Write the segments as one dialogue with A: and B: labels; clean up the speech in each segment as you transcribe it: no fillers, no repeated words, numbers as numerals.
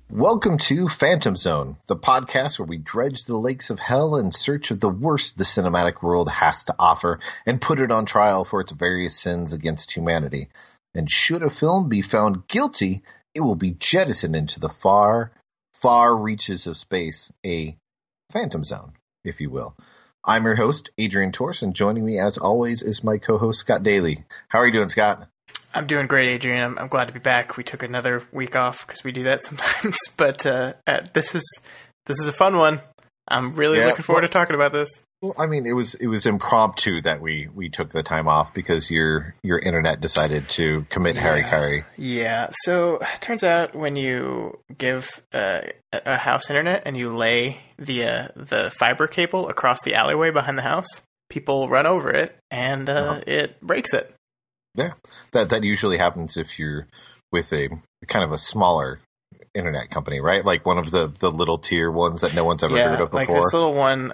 A: Welcome to Phantom Zone, the podcast where we dredge the lakes of hell in search of the worst the cinematic world has to offer and put it on trial for its various sins against humanity. And should a film be found guilty, it will be jettisoned into the far, far reaches of space, a Phantom Zone, if you will. I'm your host, Adrian Torres, and joining me as always is my co-host, Scott Daly. How are you doing, Scott?
B: I'm doing great, Adrian. I'm glad to be back. We took another week off because we do that sometimes, but this is a fun one. I'm really looking forward to talking about this.
A: Well, I mean, it was impromptu that we took the time off because your internet decided to commit harikari.
B: Yeah. So it turns out when you give a house internet and you lay the fiber cable across the alleyway behind the house, people run over it and it breaks it.
A: Yeah, that usually happens if you're with a kind of a smaller internet company, right? Like one of the little tier ones that no one's ever heard of before.
B: Like this little one,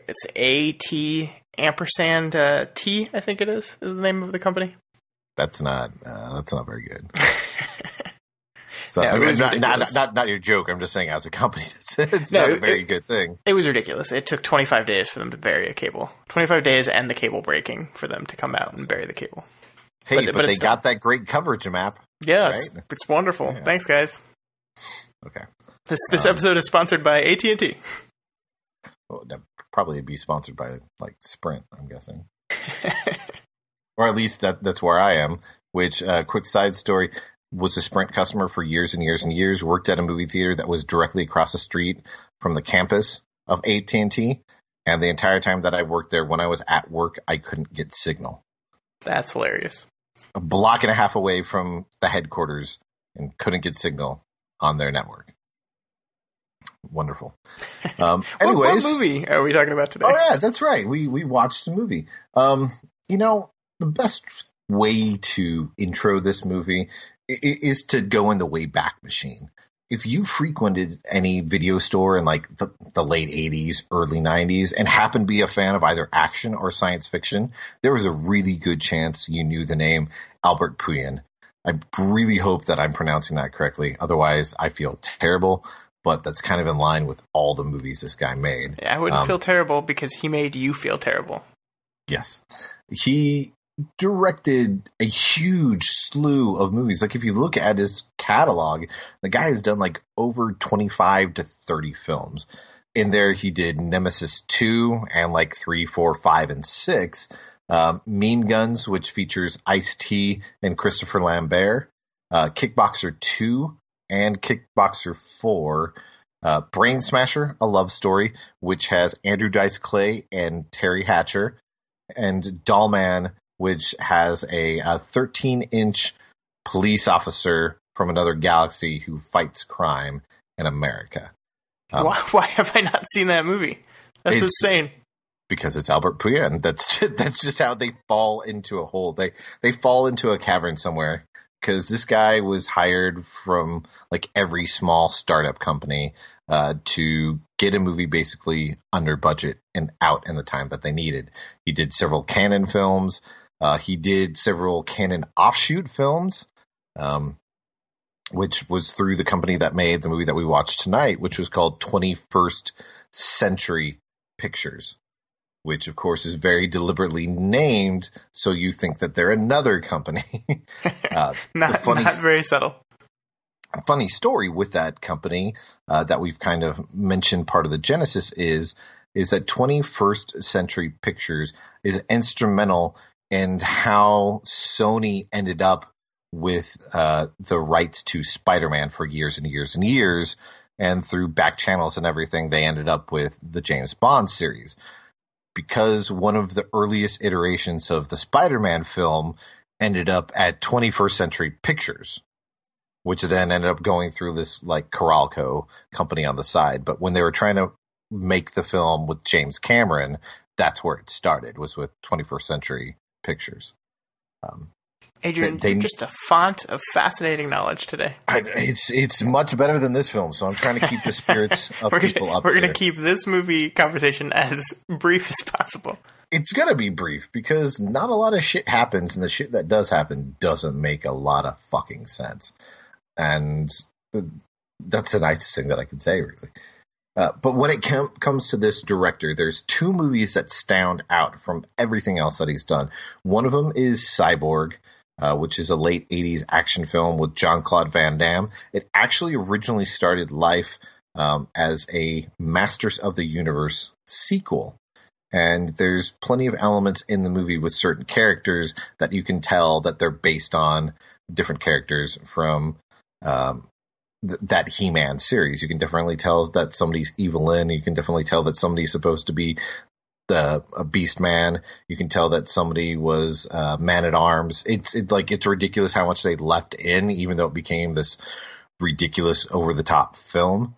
B: it's AT ampersand T, I think it is the name of the company.
A: That's not very good. So
B: no,
A: not your joke. I'm just saying as a company, it's not a very good thing.
B: It was ridiculous. It took 25 days for them to bury a cable. 25 days and the cable breaking for them to come out and bury the cable.
A: Hey, but they got that great coverage map.
B: Yeah,
A: right?
B: it's wonderful. Yeah. Thanks, guys.
A: Okay.
B: This episode is sponsored by AT&T.
A: Well, that'd probably be sponsored by like Sprint, I'm guessing. Or at least that's where I am. Which, quick side story, was a Sprint customer for years and years and years. Worked at a movie theater that was directly across the street from the campus of AT&T. And the entire time that I worked there, when I was at work, I couldn't get signal.
B: That's hilarious.
A: A block and a half away from the headquarters and couldn't get signal on their network. Wonderful. Anyways,
B: what movie are we talking about today?
A: Oh yeah, that's right. We watched the movie. The best way to intro this movie is to go in the Wayback Machine. If you frequented any video store in like the late 80s, early 90s, and happened to be a fan of either action or science fiction, there was a really good chance you knew the name Albert Puyen. I really hope that I'm pronouncing that correctly. Otherwise, I feel terrible, but that's kind of in line with all the movies this guy made.
B: Yeah, I wouldn't feel terrible because he made you feel terrible.
A: Yes. He directed a huge slew of movies. Like if you look at his catalog, the guy has done like over 25 to 30 films. In there, he did Nemesis 2 and like 3, 4, 5, and 6. Mean Guns, which features Ice-T and Christopher Lambert. Kickboxer 2 and Kickboxer 4. Brain Smasher, a love story, which has Andrew Dice Clay and Terry Hatcher. And Dollman, which has a 13-inch police officer from another galaxy who fights crime in America.
B: Why have I not seen that movie? That's insane.
A: Because it's Albert Puyen. That's just how they fall into a hole. They fall into a cavern somewhere. Because this guy was hired from like every small startup company to get a movie basically under budget and out in the time that they needed. He did several Canon films. He did several Canon offshoot films, which was through the company that made the movie that we watched tonight, which was called 21st Century Pictures, which, of course, is very deliberately named so you think that they're another company.
B: Not very subtle.
A: A funny story with that company that we've kind of mentioned part of the genesis is that 21st Century Pictures is instrumental in how Sony ended up with the rights to Spider-Man for years and years and years. And through back channels and everything, they ended up with the James Bond series. Because one of the earliest iterations of the Spider-Man film ended up at 21st Century Pictures, which then ended up going through this like Coralco company on the side. But when they were trying to make the film with James Cameron, that's where it started, was with 21st Century Pictures.
B: Adrian, you're just a font of fascinating knowledge today.
A: It's much better than this film, so I'm trying to keep the spirits of people up.
B: We're going to keep this movie conversation as brief as possible.
A: It's going to be brief because not a lot of shit happens, and the shit that does happen doesn't make a lot of fucking sense. And that's the nicest thing that I can say, really. But when it comes to this director, there's two movies that stand out from everything else that he's done. One of them is Cyborg, which is a late 80s action film with Jean-Claude Van Damme. It actually originally started life as a Masters of the Universe sequel. And there's plenty of elements in the movie with certain characters that you can tell that they're based on different characters from that He-Man series. You can definitely tell that somebody's Evelyn. You can definitely tell that somebody's supposed to be a Beast Man. You can tell that somebody was Man-at-Arms. It's ridiculous how much they left in, even though it became this ridiculous over-the-top film.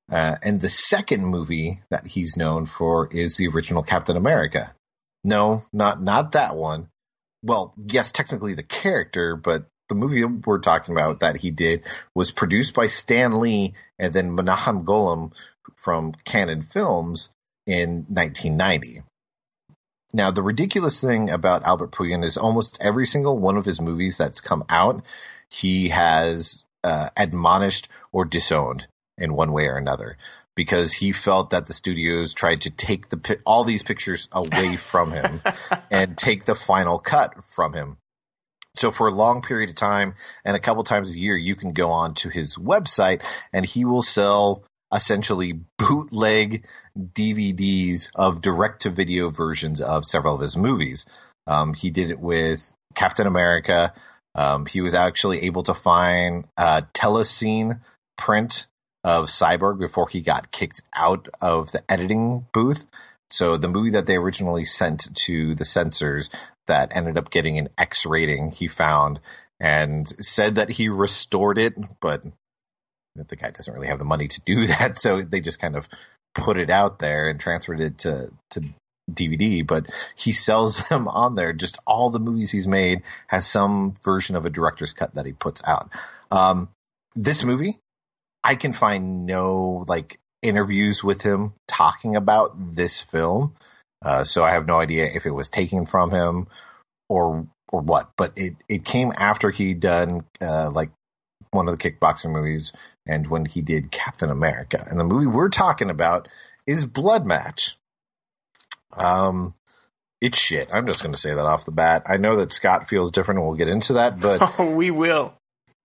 A: And the second movie that he's known for is the original Captain America. No, not that one. Well, yes, technically the character, but the movie we're talking about that he did was produced by Stan Lee and then Menahem Golan from Canon Films in 1990. Now, the ridiculous thing about Albert Puyen is almost every single one of his movies that's come out, he has admonished or disowned in one way or another, because he felt that the studios tried to take all these pictures away from him and take the final cut from him. So for a long period of time and a couple times a year, you can go on to his website and he will sell essentially bootleg DVDs of direct-to-video versions of several of his movies. He did it with Captain America. He was actually able to find a telescene print of Cyborg before he got kicked out of the editing booth. So the movie that they originally sent to the censors that ended up getting an X rating, he found and said that he restored it, but the guy doesn't really have the money to do that. So they just kind of put it out there and transferred it to DVD, but he sells them on there. Just all the movies he's made has some version of a director's cut that he puts out. This movie, I can find no interviews with him talking about this film. So I have no idea if it was taken from him or what, but it came after he'd done one of the Kickboxing movies and when he did Captain America. And the movie we're talking about is Bloodmatch. It's shit. I'm just going to say that off the bat. I know that Scott feels different and we'll get into that, but
B: we will.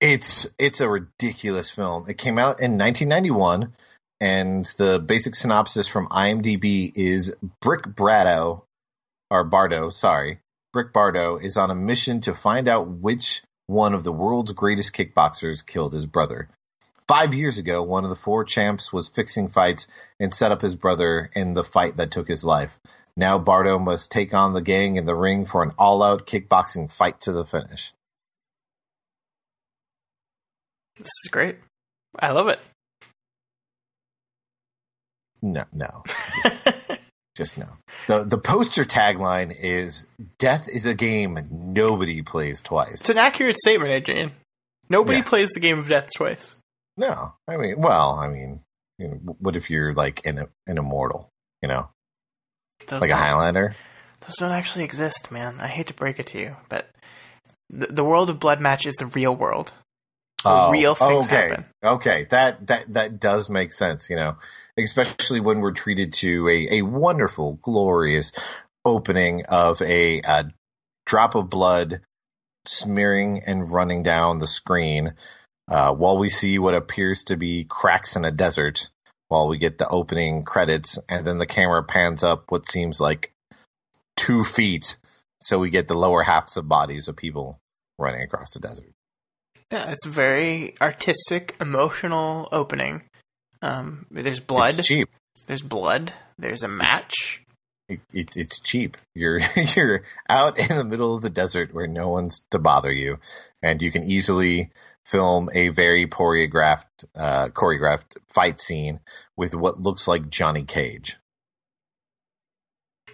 B: It's
A: a ridiculous film. It came out in 1991. And the basic synopsis from IMDb is Brick Bardo is on a mission to find out which one of the world's greatest kickboxers killed his brother. 5 years ago, one of the four champs was fixing fights and set up his brother in the fight that took his life. Now Bardo must take on the gang in the ring for an all-out kickboxing fight to the finish.
B: This is great. I love it.
A: No. Just no. The poster tagline is "Death is a game nobody plays twice."
B: It's an accurate statement, Adrian. Nobody plays the game of death twice.
A: No, what if you're an immortal? Those a Highlander?
B: Those don't actually exist, man. I hate to break it to you, but the world of Bloodmatch is the real world. Real things happen.
A: Okay, that does make sense, especially when we're treated to a wonderful, glorious opening of a drop of blood smearing and running down the screen while we see what appears to be cracks in a desert while we get the opening credits, and then the camera pans up what seems like 2 feet, so we get the lower halves of bodies of people running across the desert.
B: Yeah, it's a very artistic, emotional opening. There's blood.
A: It's cheap.
B: There's blood. There's a match.
A: It's cheap. You're out in the middle of the desert where no one's to bother you, and you can easily film a very choreographed fight scene with what looks like Johnny Cage.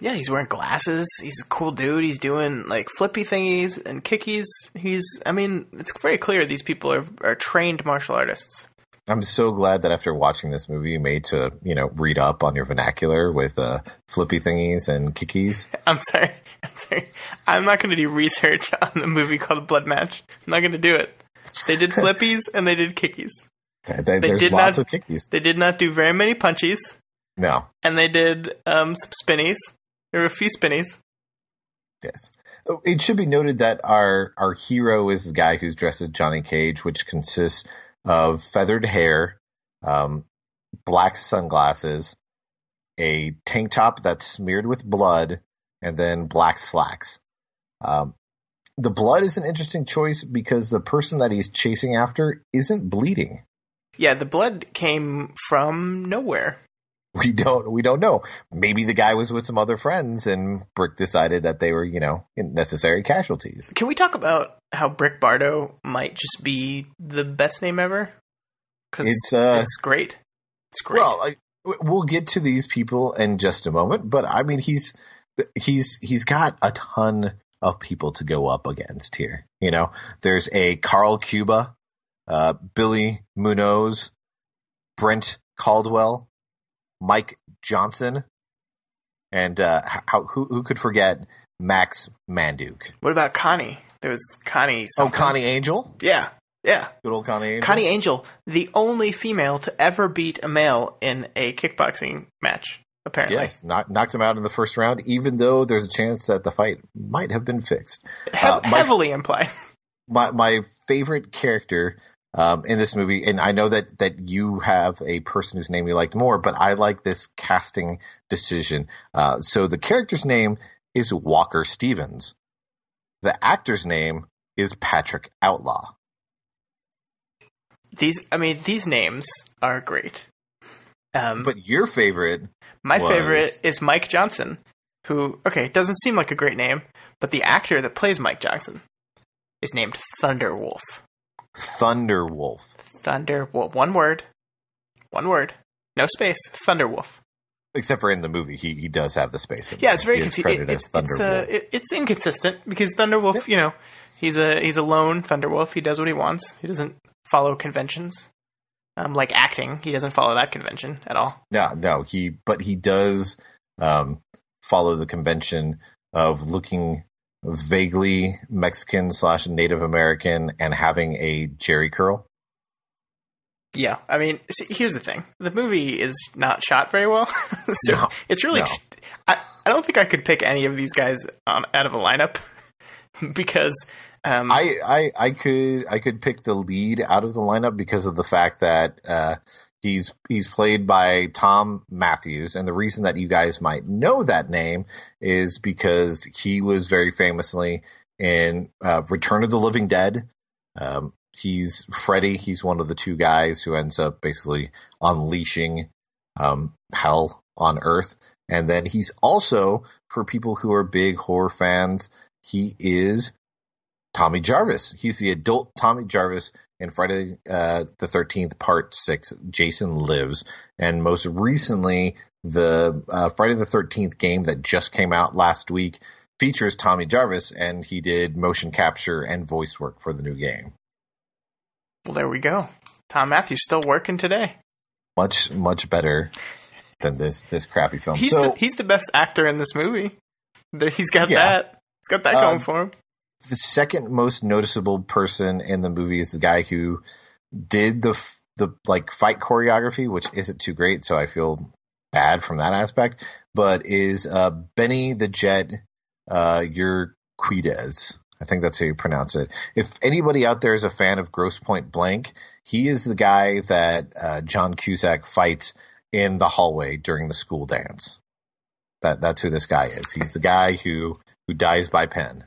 B: Yeah, he's wearing glasses. He's a cool dude. He's doing like flippy thingies and kickies. It's very clear these people are trained martial artists.
A: I'm so glad that after watching this movie, you made to, read up on your vernacular with flippy thingies and kickies.
B: I'm sorry. I'm not going to do research on the movie called Bloodmatch. I'm not going to do it. They did flippies and they did kickies.
A: There's lots of kickies.
B: They did not do very many punchies.
A: No.
B: And they did some spinnies. There were a few spinnies.
A: Yes. It should be noted that our hero is the guy who's dressed as Johnny Cage, which consists of feathered hair, black sunglasses, a tank top that's smeared with blood, and then black slacks. The blood is an interesting choice because the person that he's chasing after isn't bleeding.
B: Yeah, the blood came from nowhere.
A: We don't know. Maybe the guy was with some other friends and Brick decided that they were, necessary casualties.
B: Can we talk about how Brick Bardo might just be the best name ever? Because it's great. It's great.
A: Well, we'll get to these people in just a moment, but I mean, he's got a ton of people to go up against here. There's a Carl Cuba, Billy Munoz, Brent Caldwell, Mike Johnson, and who could forget Max Manduke?
B: What about Connie? There was Connie.
A: Oh, Connie Angel?
B: Yeah.
A: Good old Connie Angel.
B: Connie Angel, the only female to ever beat a male in a kickboxing match, apparently.
A: Yes, knocks him out in the first round, even though there's a chance that the fight might have been fixed.
B: Heavily implied.
A: My favorite character in this movie, and I know that you have a person whose name you liked more, but I like this casting decision. So the character's name is Walker Stevens. The actor's name is Patrick Outlaw.
B: These names are great.
A: But your favorite
B: favorite is Mike Johnson, who, doesn't seem like a great name, but the actor that plays Mike Johnson is named Thunderwolf.
A: Thunderwolf.
B: One word. No space. Thunderwolf.
A: Except for in the movie, he does have the space.
B: Yeah, it's very confusing. It's inconsistent because Thunderwolf, he's a lone Thunderwolf. He does what he wants. He doesn't follow conventions. Like acting, he doesn't follow that convention at all.
A: No, he does follow the convention of looking vaguely Mexican / Native American and having a jerry curl.
B: Yeah, here's the thing: the movie is not shot very well, so it's really.
A: No.
B: I don't think I could pick any of these guys out of a lineup because.
A: I could pick the lead out of the lineup because of the fact that he's played by Tom Matthews, and the reason that you guys might know that name is because he was very famously in Return of the Living Dead. He's Freddy. He's one of the two guys who ends up basically unleashing hell on Earth, and then he's also, for people who are big horror fans, he is Tommy Jarvis. He's the adult Tommy Jarvis in Friday the 13th Part 6, Jason Lives. And most recently, the Friday the 13th game that just came out last week features Tommy Jarvis, and he did motion capture and voice work for the new game.
B: Well, there we go. Tom Matthews still working today.
A: Much better than this crappy film.
B: He's the best actor in this movie. He's got that. He's got that going for him.
A: The second most noticeable person in the movie is the guy who did the fight choreography, which isn't too great, so I feel bad from that aspect. But is Benny the Jet Urquidez? I think that's how you pronounce it. If anybody out there is a fan of Grosse Pointe Blank, he is the guy that John Cusack fights in the hallway during the school dance. That's who this guy is. He's the guy who dies by pen.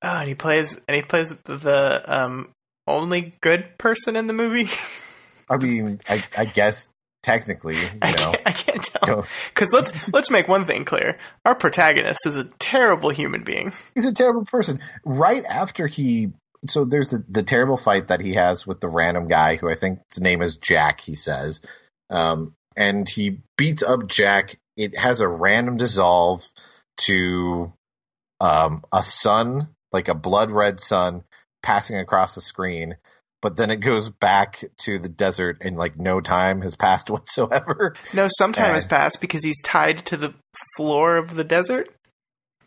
B: Oh, and he plays the only good person in the movie.
A: I guess technically,
B: I can't tell. Because let's make one thing clear: our protagonist is a terrible human being.
A: He's a terrible person. Right after so there's the terrible fight that he has with the random guy who I think his name is Jack. He says, and he beats up Jack it has a random dissolve to a sun, like a blood red sun, passing across the screen. But then it goes back to the desert and like no time has passed whatsoever.
B: No, some time has passed because he's tied to the floor of the desert.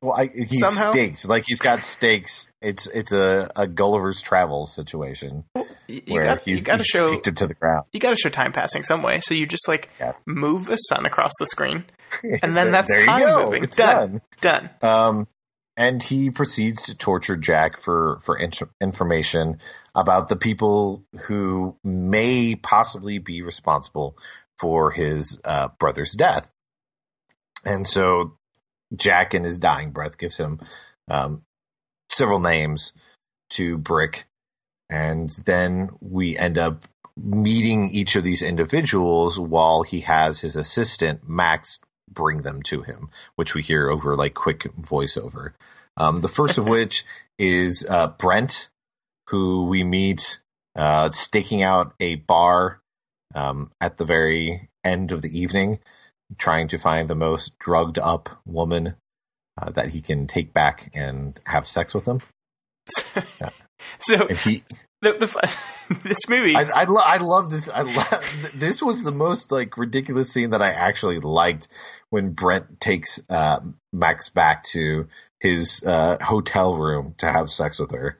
A: Well, he's stakes. Like he's got stakes. It's a Gulliver's Travels situation where he's staked him to the ground.
B: You got to show time passing some way. So you just move a sun across the screen, and then that's
A: there
B: time
A: you go.
B: moving.
A: It's
B: Done.
A: And he proceeds to torture Jack for information about the people who may possibly be responsible for his brother's death. And so Jack, in his dying breath, gives him several names to Brick. And then we end up meeting each of these individuals while he has his assistant, Max, bring them to him, which we hear over like quick voiceover. The first of which is Brent, who we meet staking out a bar at the very end of the evening, trying to find the most drugged up woman that he can take back and have sex with them.
B: So
A: he,
B: this movie,
A: I love this. This was the most like ridiculous scene that I actually liked when Brent takes Max back to his hotel room to have sex with her.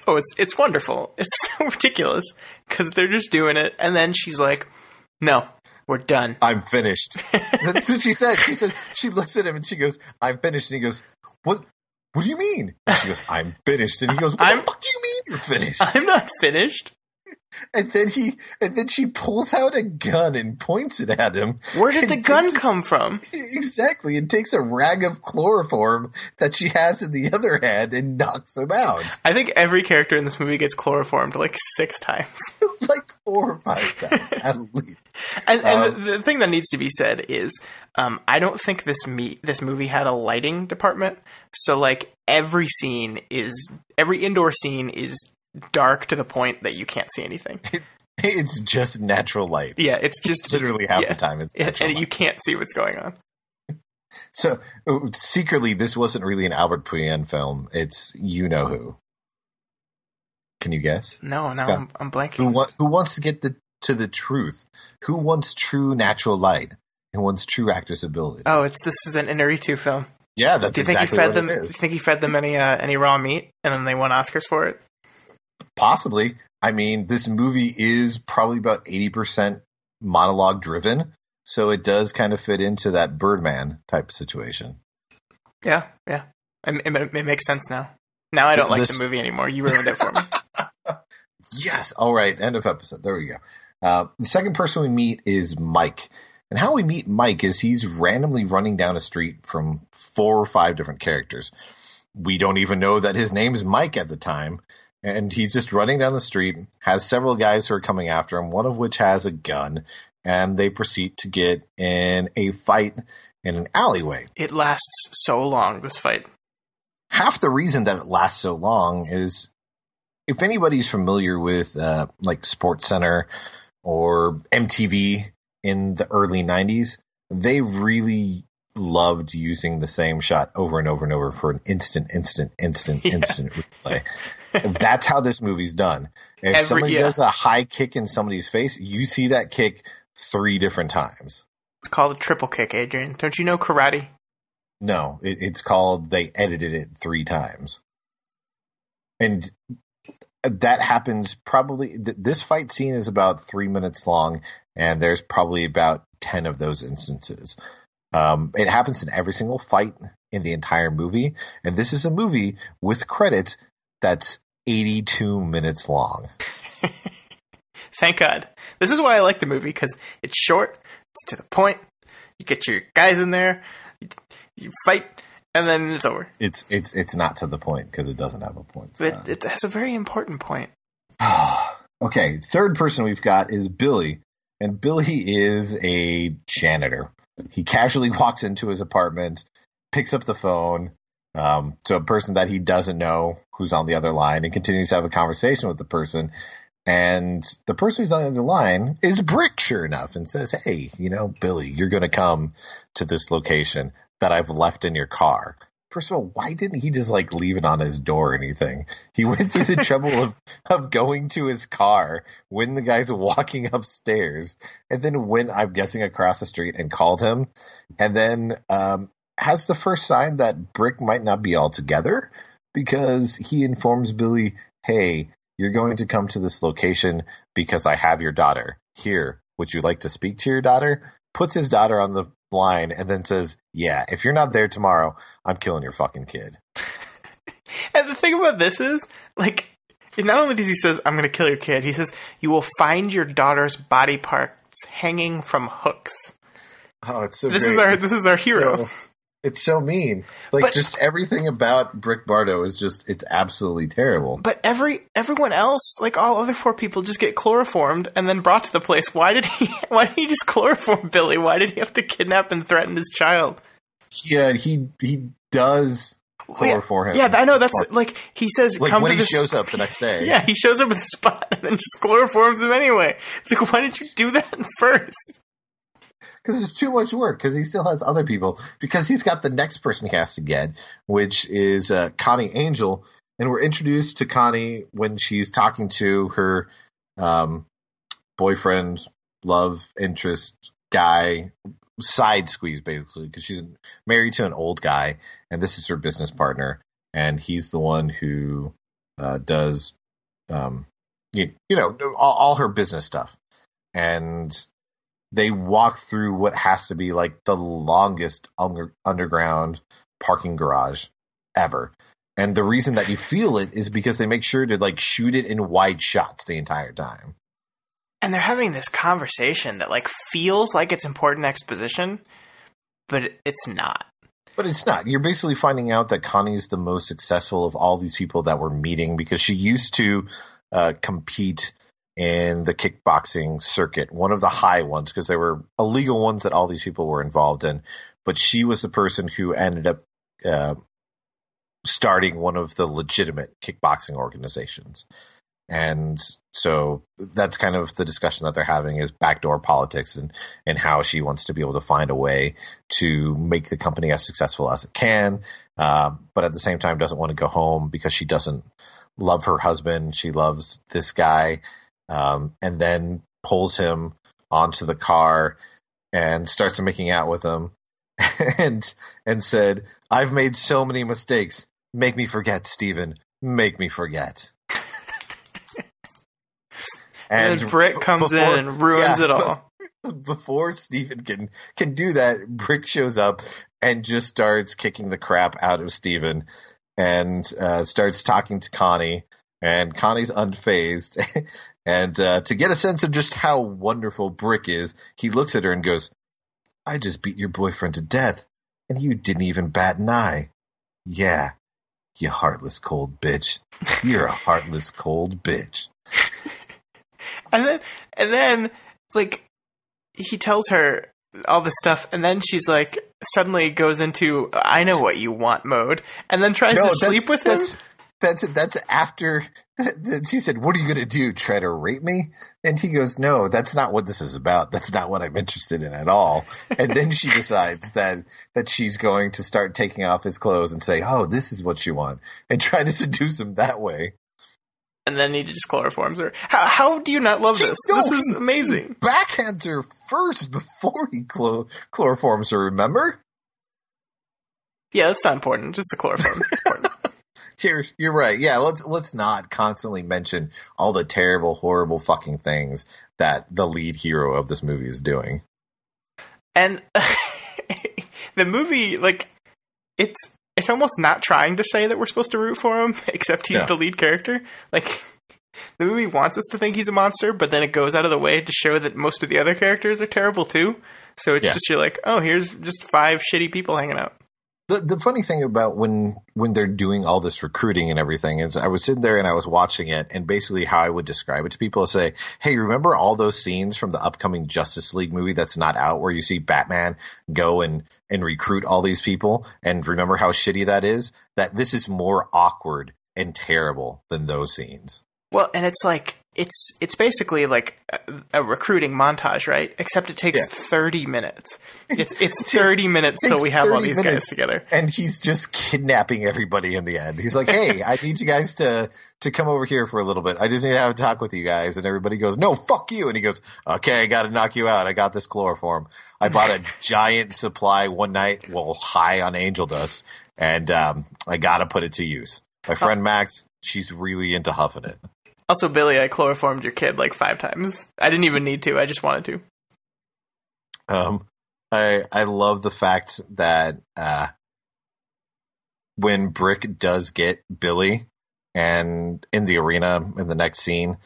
B: Oh, it's wonderful. It's so ridiculous because they're just doing it, and then she's like, "No, we're done.
A: I'm finished." That's what she said. She said she looks at him and she goes, "I'm finished," and he goes, "What? What do you mean?" And she goes, "I'm finished," and he goes, "What the fuck do you mean you're finished?"
B: I'm not finished.
A: And then she pulls out a gun and points it at him.
B: Where did the gun come from?
A: Exactly. And takes a rag of chloroform that she has in the other hand and knocks him out.
B: I think every character in this movie gets chloroformed like 6 times.
A: Like 4 or 5 times, at least.
B: And the thing that needs to be said is, I don't think this movie had a lighting department. So like every indoor scene is dark to the point that you can't see anything.
A: It's just natural light.
B: Yeah, it's just
A: literally half the time it's natural light.
B: You can't see what's going on.
A: So secretly, this wasn't really an Albert Puyen film. It's You Know Who. Can you guess?
B: No, I'm blanking.
A: Who wants to get to the truth? Who wants true natural light? Who wants true actor's ability?
B: Oh, this is an Inarritu film.
A: Yeah, that's exactly what it is.
B: Do you think he fed them any raw meat and then they won Oscars for it?
A: Possibly. I mean, this movie is probably about 80% monologue driven, so it does kind of fit into that Birdman type situation.
B: Yeah. It makes sense now. Now I don't like the movie anymore. You ruined it for me.
A: Yes. All right. End of episode. There we go. The second person we meet is Mike. And how we meet Mike is he's randomly running down a street from 4 or 5 different characters. We don't even know that his name is Mike at the time. And he's just running down the street, has several guys who are coming after him, one of which has a gun, and they proceed to get in a fight in an alleyway.
B: It lasts so long, this fight.
A: Half the reason that it lasts so long is if anybody's familiar with like SportsCenter or MTV in the early 90s, they really loved using the same shot over and over and over for an instant replay. That's how this movie's done. If somebody does a high kick in somebody's face, you see that kick 3 different times.
B: It's called a triple kick, Adrian. Don't you know karate?
A: No, it's called they edited it 3 times. And that happens probably, this fight scene is about 3 minutes long, and there's probably about 10 of those instances. It happens in every single fight in the entire movie, and this is a movie with credits that's 82 minutes long.
B: Thank God. This is why I like the movie, because it's short, it's to the point, you get your guys in there, you fight, and then it's over.
A: It's not to the point, because it doesn't have a point. So.
B: It has a very important point.
A: Okay, third person we've got is Billy, and Billy is a janitor. He casually walks into his apartment, picks up the phone to a person that he doesn't know who's on the other line, and continues to have a conversation with the person. And the person who's on the other line is Brick, sure enough, and says, hey, Billy, you're going to come to this location that I've left in your car. First of all, why didn't he just leave it on his door or anything? He went through the trouble of going to his car when the guy's walking upstairs, and then went, I'm guessing, across the street and called him, and then has the first sign that Brick might not be all together, because he informs Billy, hey, you're going to come to this location because I have your daughter. Here, would you like to speak to your daughter? Puts his daughter on the line and then says, yeah, if you're not there tomorrow, I'm killing your fucking kid.
B: And the thing about this is, not only does he says, I'm going to kill your kid, he says, you will find your daughter's body parts hanging from hooks.
A: Oh, it's so
B: this
A: great.
B: This is our hero.
A: So, it's so mean. Just everything about Brick Bardo is it's absolutely terrible.
B: But everyone else, all other 4 people, just get chloroformed and then brought to the place. Why did he just chloroform Billy? Why did he have to kidnap and threaten his child?
A: Yeah, he does chloroform him.
B: Yeah, I know. That's he says, come
A: when
B: to
A: he shows up the next day.
B: Yeah, he shows up at the spot and then just chloroforms him anyway. It's why didn't you do that first?
A: Because it's too much work, because he still has other people, because he's got the next person he has to get, which is Connie Angel. And we're introduced to Connie when she's talking to her boyfriend, love interest guy, side squeeze, basically, because she's married to an old guy, and this is her business partner. And he's the one who does, all her business stuff. And they walk through what has to be the longest underground parking garage ever. And the reason that you feel it is because they make sure to shoot it in wide shots the entire time.
B: And they're having this conversation that feels like it's important exposition, but it's not.
A: But it's not. You're basically finding out that Connie's the most successful of all these people that we're meeting, because she used to compete in the kickboxing circuit, one of the high ones, because there were illegal ones that all these people were involved in. But she was the person who ended up starting one of the legitimate kickboxing organizations. And so that's kind of the discussion that they're having, is backdoor politics and how she wants to be able to find a way to make the company as successful as it can. But at the same time doesn't want to go home because she doesn't love her husband. She loves this guy. And then pulls him onto the car and starts making out with him and said, I've made so many mistakes. Make me forget, Steven. Make me forget.
B: And Brick comes in and ruins it all.
A: Before Steven can do that, Brick shows up and just starts kicking the crap out of Steven and starts talking to Connie. And Connie's unfazed. And to get a sense of just how wonderful Brick is, he looks at her and goes, I just beat your boyfriend to death, and you didn't even bat an eye. Yeah, you heartless cold bitch. You're a heartless cold bitch.
B: And then he tells her all this stuff, and then she's suddenly goes into I know what you want mode, and then tries to sleep with him.
A: That's after she said, what are you going to do? Try to rape me? And he goes, no, that's not what this is about. That's not what I'm interested in at all. And then she decides that she's going to start taking off his clothes and say, oh, this is what you want, and try to seduce him that way.
B: And then he just chloroforms her. How do you not love this? This is amazing.
A: He backhands her first before he chloroforms her, remember?
B: Yeah, that's not important. Just the chloroform. It's important.
A: You're right. Yeah, let's not constantly mention all the terrible, horrible fucking things that the lead hero of this movie is doing.
B: And the movie, it's almost not trying to say that we're supposed to root for him, except he's the lead character. The movie wants us to think he's a monster, but then it goes out of the way to show that most of the other characters are terrible too. So it's just, you're like, oh, here's just 5 shitty people hanging out.
A: The funny thing about when they're doing all this recruiting and everything is I was sitting there and I was watching it, and basically how I would describe it to people is say, hey, remember all those scenes from the upcoming Justice League movie that's not out where you see Batman go and recruit all these people, and remember how shitty that is? That this is more awkward and terrible than those scenes.
B: Well, and it's it's basically like a recruiting montage, right? Except it takes 30 minutes. It's 30 minutes till we have all these guys together.
A: And he's just kidnapping everybody in the end. He's like, hey, I need you guys to come over here for a little bit. I just need to have a talk with you guys. And everybody goes, no, fuck you. And he goes, okay, I got to knock you out. I got this chloroform. I bought a giant supply one night while high on angel dust. And I got to put it to use. My friend Max, she's really into huffing it.
B: Also, Billy, I chloroformed your kid like 5 times. I didn't even need to. I just wanted
A: to. I love the fact that when Brick does get Billy and in the arena in the next scene,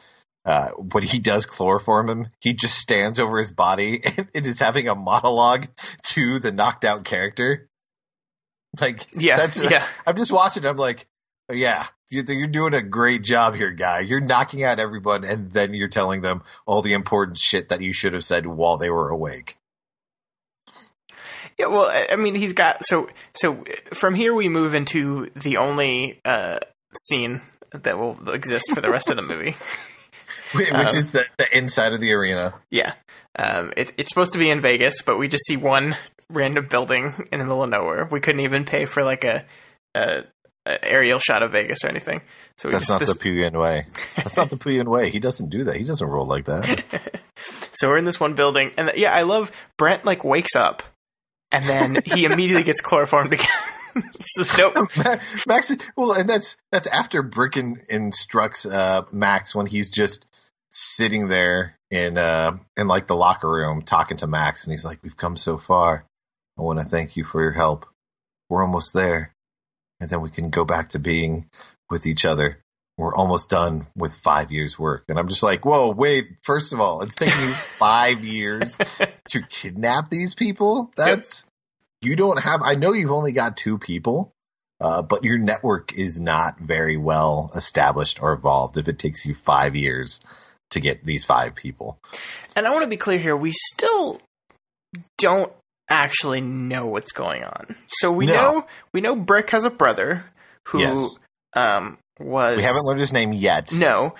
A: when he does chloroform him, he just stands over his body and it is having a monologue to the knocked out character. Like, I'm just watching. I'm like, yeah, you're doing a great job here, guy. You're knocking out everyone, and then you're telling them all the important shit that you should have said while they were awake.
B: Yeah, well, I mean, he's got so from here we move into the only scene that will exist for the rest of the movie,
A: which is the inside of the arena.
B: Yeah, it's supposed to be in Vegas, but we just see one random building in the middle of nowhere. We couldn't even pay for like a aerial shot of Vegas or anything. So
A: that's not the Puyin way. That's not the Puyin way. He doesn't do that. He doesn't roll like that.
B: So we're in this one building, and I love Brent like wakes up, and then he immediately gets chloroformed again. So, nope.
A: Max. Well, and that's after Brick instructs Max when he's just sitting there in like the locker room talking to Max, and he's like, "We've come so far. I want to thank you for your help. We're almost there. And then we can go back to being with each other. We're almost done with 5 years' work." And I'm just like, whoa, wait. First of all, it's taking you 5 years to kidnap these people? You don't have – I know you've only got 2 people, but your network is not very well established or evolved if it takes you 5 years to get these 5 people.
B: And I want to be clear here. We still don't actually know what's going on. So we know Brick has a brother who was...
A: We haven't learned his name yet.
B: No.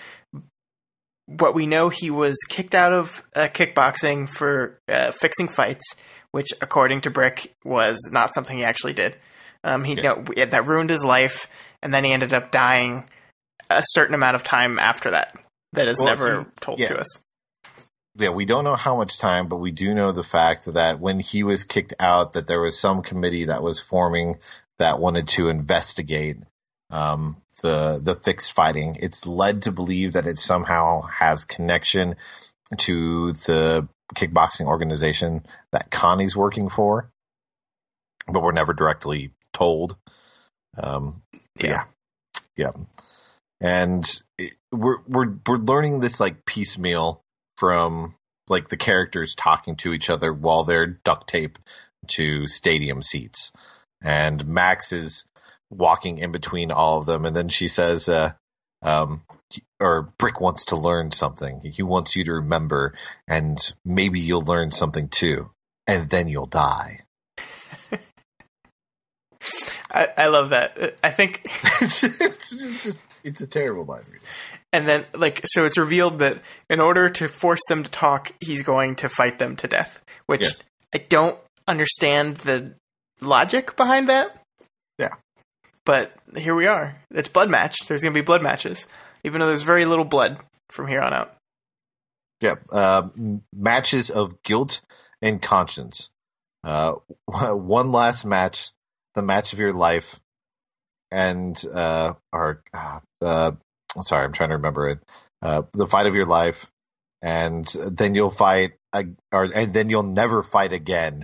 B: But we know he was kicked out of kickboxing for fixing fights, which according to Brick was not something he actually did. That ruined his life, and then he ended up dying a certain amount of time after that. That is never told to us.
A: Yeah, we don't know how much time, but we do know the fact that when he was kicked out, that there was some committee that was forming that wanted to investigate the fixed fighting. It's led to believe that it somehow has connection to the kickboxing organization that Connie's working for, but we're never directly told. Yeah. And we're learning this like piecemeal from like the characters talking to each other while they're duct taped to stadium seats. And Max is walking in between all of them. And then she says, or Brick wants to learn something. He wants you to remember, and maybe you'll learn something too. And then you'll die.
B: I love that. I think
A: it's a terrible mind reading.
B: And then, so it's revealed that in order to force them to talk, he's going to fight them to death, which I don't understand the logic behind that.
A: Yeah.
B: But here we are. It's Bloodmatch. There's going to be blood matches, even though there's very little blood from here on out.
A: Yeah. Matches of guilt and conscience. One last match, the match of your life, and sorry, I'm trying to remember it. The fight of your life, and then you'll fight, and then you'll never fight again,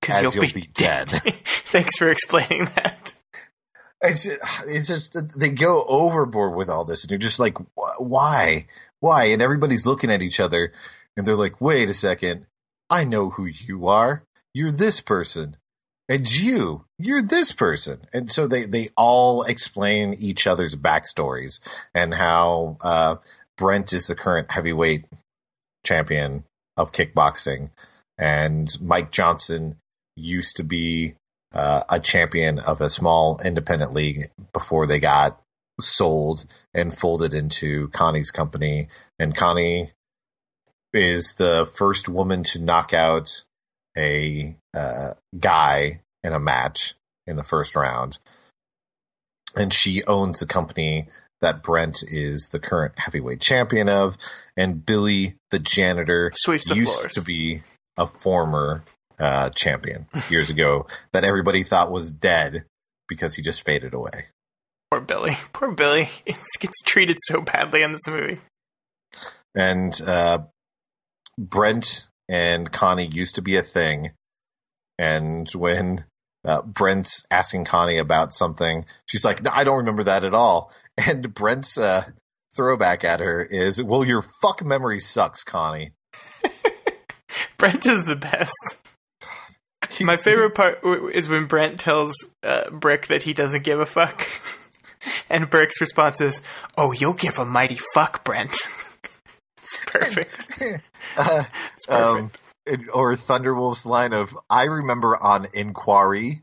B: because you'll be dead. Thanks for explaining that.
A: It's just they go overboard with all this, and you're just like, why? And everybody's looking at each other, and they're like, wait a second, I know who you are. You're this person. And you're this person. And so they all explain each other's backstories and how Brent is the current heavyweight champion of kickboxing. And Mike Johnson used to be a champion of a small independent league before they got sold and folded into Connie's company. And Connie is the first woman to knock out a guy in a match in the first round. And she owns a company that Brent is the current heavyweight champion of. And Billy, the janitor, used to be a former champion years ago that everybody thought was dead because he just faded away.
B: Poor Billy. Poor Billy. He gets treated so badly in this movie.
A: And Brent and Connie used to be a thing. And when Brent's asking Connie about something, she's like, no, I don't remember that at all. And Brent's throwback at her is, well, your fuck memory sucks, Connie.
B: Brent is the best. My favorite part is when Brent tells Brick that he doesn't give a fuck. And Brick's response is, oh, you'll give a mighty fuck, Brent. It's perfect. It's perfect.
A: Or Thunderwolf's line of, I remember on Inquiry.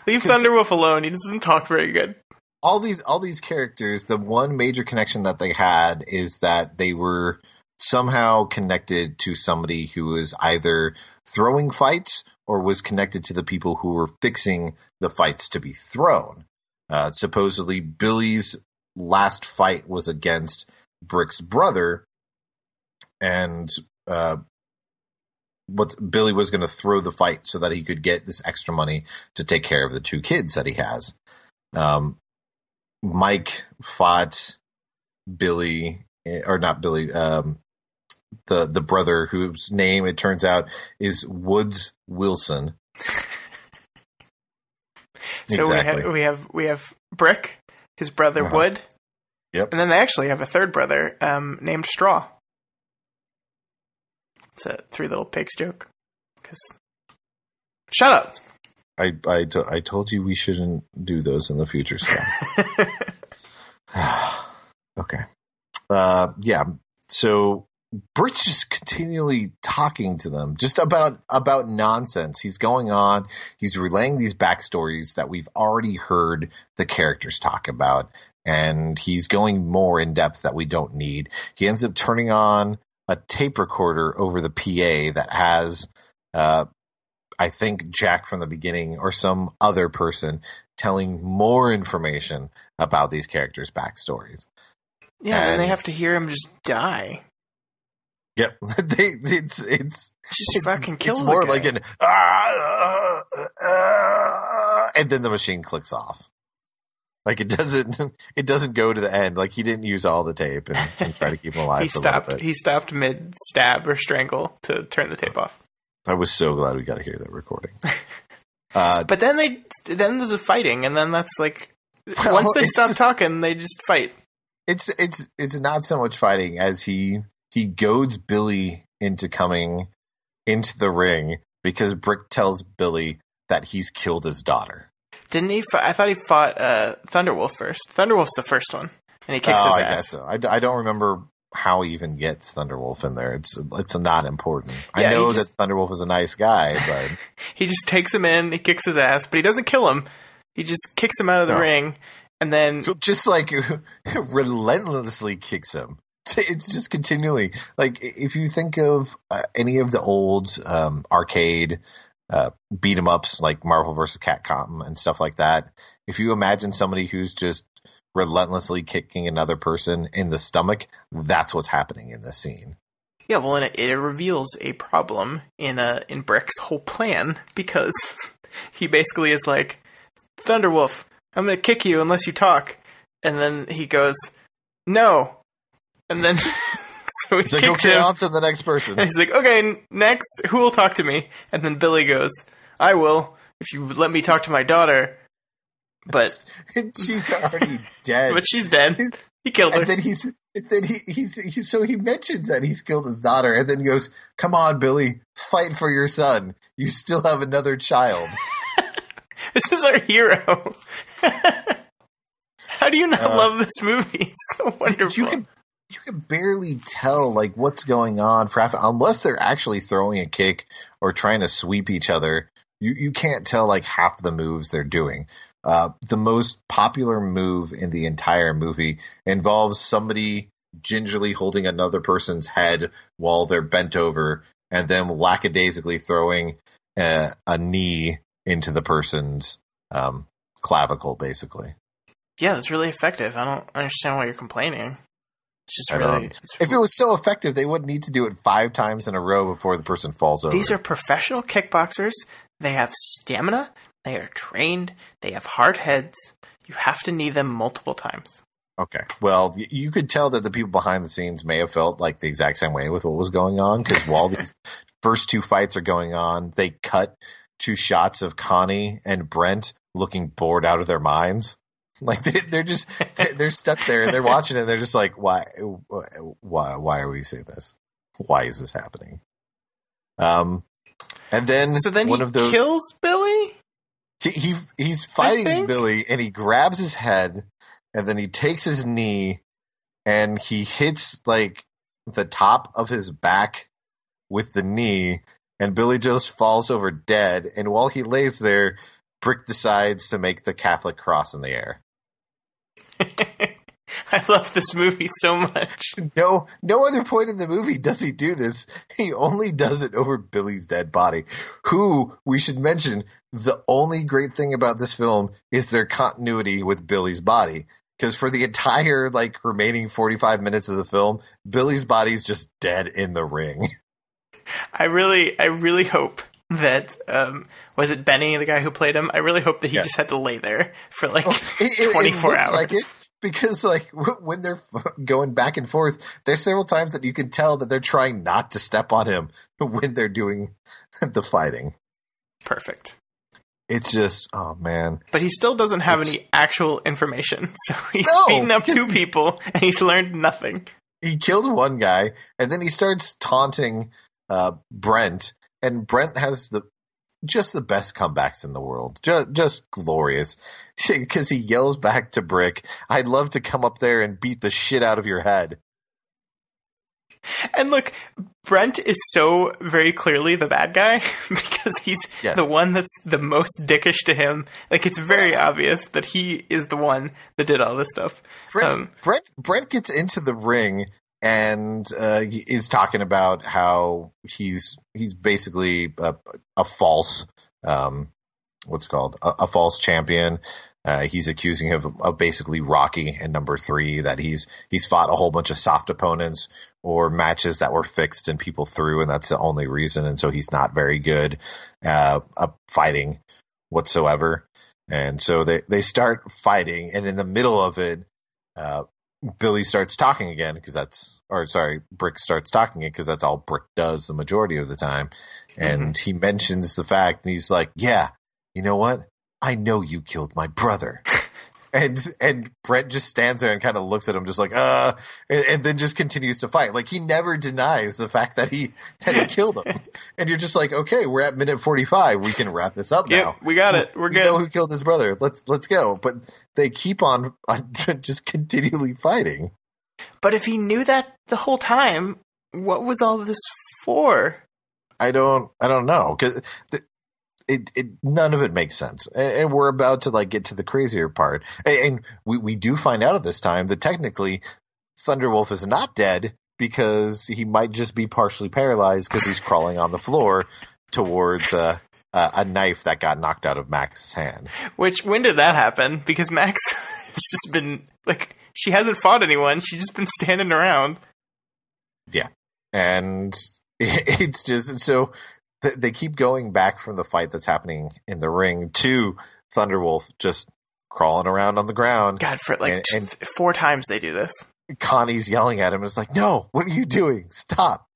B: Leave Thunderwolf alone. He doesn't talk very good.
A: All these characters, the one major connection that they had is that they were somehow connected to somebody who was either throwing fights or was connected to the people who were fixing the fights to be thrown. Supposedly, Billy's last fight was against Brick's brother, and Billy was going to throw the fight so that he could get this extra money to take care of the two kids that he has. Mike fought Billy, or not Billy, the brother whose name, it turns out, is Woods Wilson.
B: So exactly. we have Brick, his brother Wood.
A: Yep.
B: And then they actually have a third brother named Straw. It's a Three Little Pigs joke. Shut up.
A: I told you we shouldn't do those in the future, Scott. Okay. Yeah. So Brick's just continually talking to them just about nonsense. He's going on. He's relaying these backstories that we've already heard the characters talk about, and he's going more in depth that we don't need. He ends up turning on a tape recorder over the PA that has, I think, Jack from the beginning or some other person telling more information about these characters' backstories.
B: Yeah, and they have to hear him just die.
A: Yep, it's
B: fucking kills.
A: It's more
B: the guy.
A: like an and then the machine clicks off. Like it doesn't go to the end. Like he didn't use all the tape and try to keep him alive.
B: He stopped mid stab or strangle to turn the tape off.
A: I was so glad we got to hear that recording.
B: But then there's a fighting, and then that's like once they stop talking, they just fight.
A: It's not so much fighting as he goads Billy into coming into the ring because Brick tells Billy that he's killed his daughter.
B: Didn't he? I thought he fought Thunderwolf first. Thunderwolf's the first one, and he kicks his ass.
A: I guess so. I don't remember how he even gets Thunderwolf in there. It's not important. Yeah, I know that Thunderwolf is a nice guy, but
B: he just takes him in. He kicks his ass, but he doesn't kill him. He just kicks him out of the ring, and then
A: just like relentlessly kicks him. It's just continually like if you think of any of the old arcade beat 'em ups like Marvel vs. Capcom and stuff like that. If you imagine somebody who's just relentlessly kicking another person in the stomach, that's what's happening in this scene.
B: Yeah, well, and it reveals a problem in Brick's whole plan because he basically is like, Thunderwolf, I'm going to kick you unless you talk. And then he goes, no. And then so he kicks
A: okay,
B: him.
A: on to the next person.
B: And he's like, okay, next, who will talk to me? And then Billy goes, I will, if you let me talk to my daughter. But
A: she's already dead.
B: But she's dead. He killed her.
A: And then he mentions that he's killed his daughter, and then he goes, "Come on, Billy, fight for your son. You still have another child."
B: This is our hero. How do you not love this movie? It's so wonderful.
A: You can barely tell like what's going on unless they're actually throwing a kick or trying to sweep each other. You can't tell like half the moves they're doing. The most popular move in the entire movie involves somebody gingerly holding another person's head while they're bent over and then lackadaisically throwing a knee into the person's clavicle, basically.
B: Yeah, that's really effective. I don't understand why you're complaining. It's just really...
A: If it was so effective, they wouldn't need to do it 5 times in a row before the person falls over.
B: These are professional kickboxers. They have stamina. They are trained. They have hard heads. You have to knee them multiple times.
A: Okay. Well, you could tell that the people behind the scenes may have felt like the exact same way with what was going on, because while these first 2 fights are going on, they cut to shots of Connie and Brent looking bored out of their minds. Like they're stuck there and they're watching it and they're just like, why are we seeing this? Why is this happening? And then one of those
B: kills Billy.
A: He's fighting Billy and he grabs his head and then he takes his knee and he hits like the top of his back with the knee and Billy just falls over dead. And while he lays there, Brick decides to make the Catholic cross in the air.
B: I love this movie so much.
A: No other point in the movie does he do this. He only does it over Billy's dead body, who, we should mention, the only great thing about this film is their continuity with Billy's body. Because for the entire, remaining 45 minutes of the film, Billy's body's just dead in the ring.
B: I really hope that, was it Benny, the guy who played him? I really hope that he just had to lay there for 24 hours.
A: Like it, because when they're going back and forth, there's several times that you can tell that they're trying not to step on him when they're doing the fighting.
B: Perfect.
A: It's just, oh man.
B: But he still doesn't have any actual information. So he's beaten up 2 people and he's learned nothing.
A: He killed one guy and then he starts taunting Brent. And Brent has just the best comebacks in the world. Just glorious. Because he yells back to Brick, I'd love to come up there and beat the shit out of your head.
B: And look, Brent is so very clearly the bad guy because he's the one that's the most dickish to him. It's very obvious that he is the one that did all this stuff.
A: Brent gets into the ring and is talking about how he's basically a false a false champion. He's accusing him of basically Rocky and number 3, that he's fought a whole bunch of soft opponents or matches that were fixed and people threw, and that's the only reason. And so he's not very good fighting whatsoever. And so they start fighting, and in the middle of it, Billy starts talking again Brick starts talking because that's all Brick does the majority of the time. And he mentions the fact, and he's like, yeah, you know what? I know you killed my brother. and Brent just stands there and kind of looks at him just like, and then just continues to fight. He never denies the fact that he killed him. And you're just like, okay, we're at minute 45. We can wrap this up now.
B: Yep, we got it. We're good.
A: We know who killed his brother. Let's go. But they keep on just continually fighting.
B: But if he knew that the whole time, what was all of this for?
A: I don't know. 'Cause none of it makes sense. And we're about to get to the crazier part. And we do find out at this time that technically Thunderwolf is not dead because he might just be partially paralyzed because he's crawling on the floor towards a knife that got knocked out of Max's hand.
B: Which, when did that happen? Because Max has just been, she hasn't fought anyone. She's just been standing around.
A: Yeah. And it's just, so they keep going back from the fight that's happening in the ring to Thunderwolf just crawling around on the ground.
B: God, for 4 times they do this.
A: Connie's yelling at him. It's like, no, what are you doing? Stop.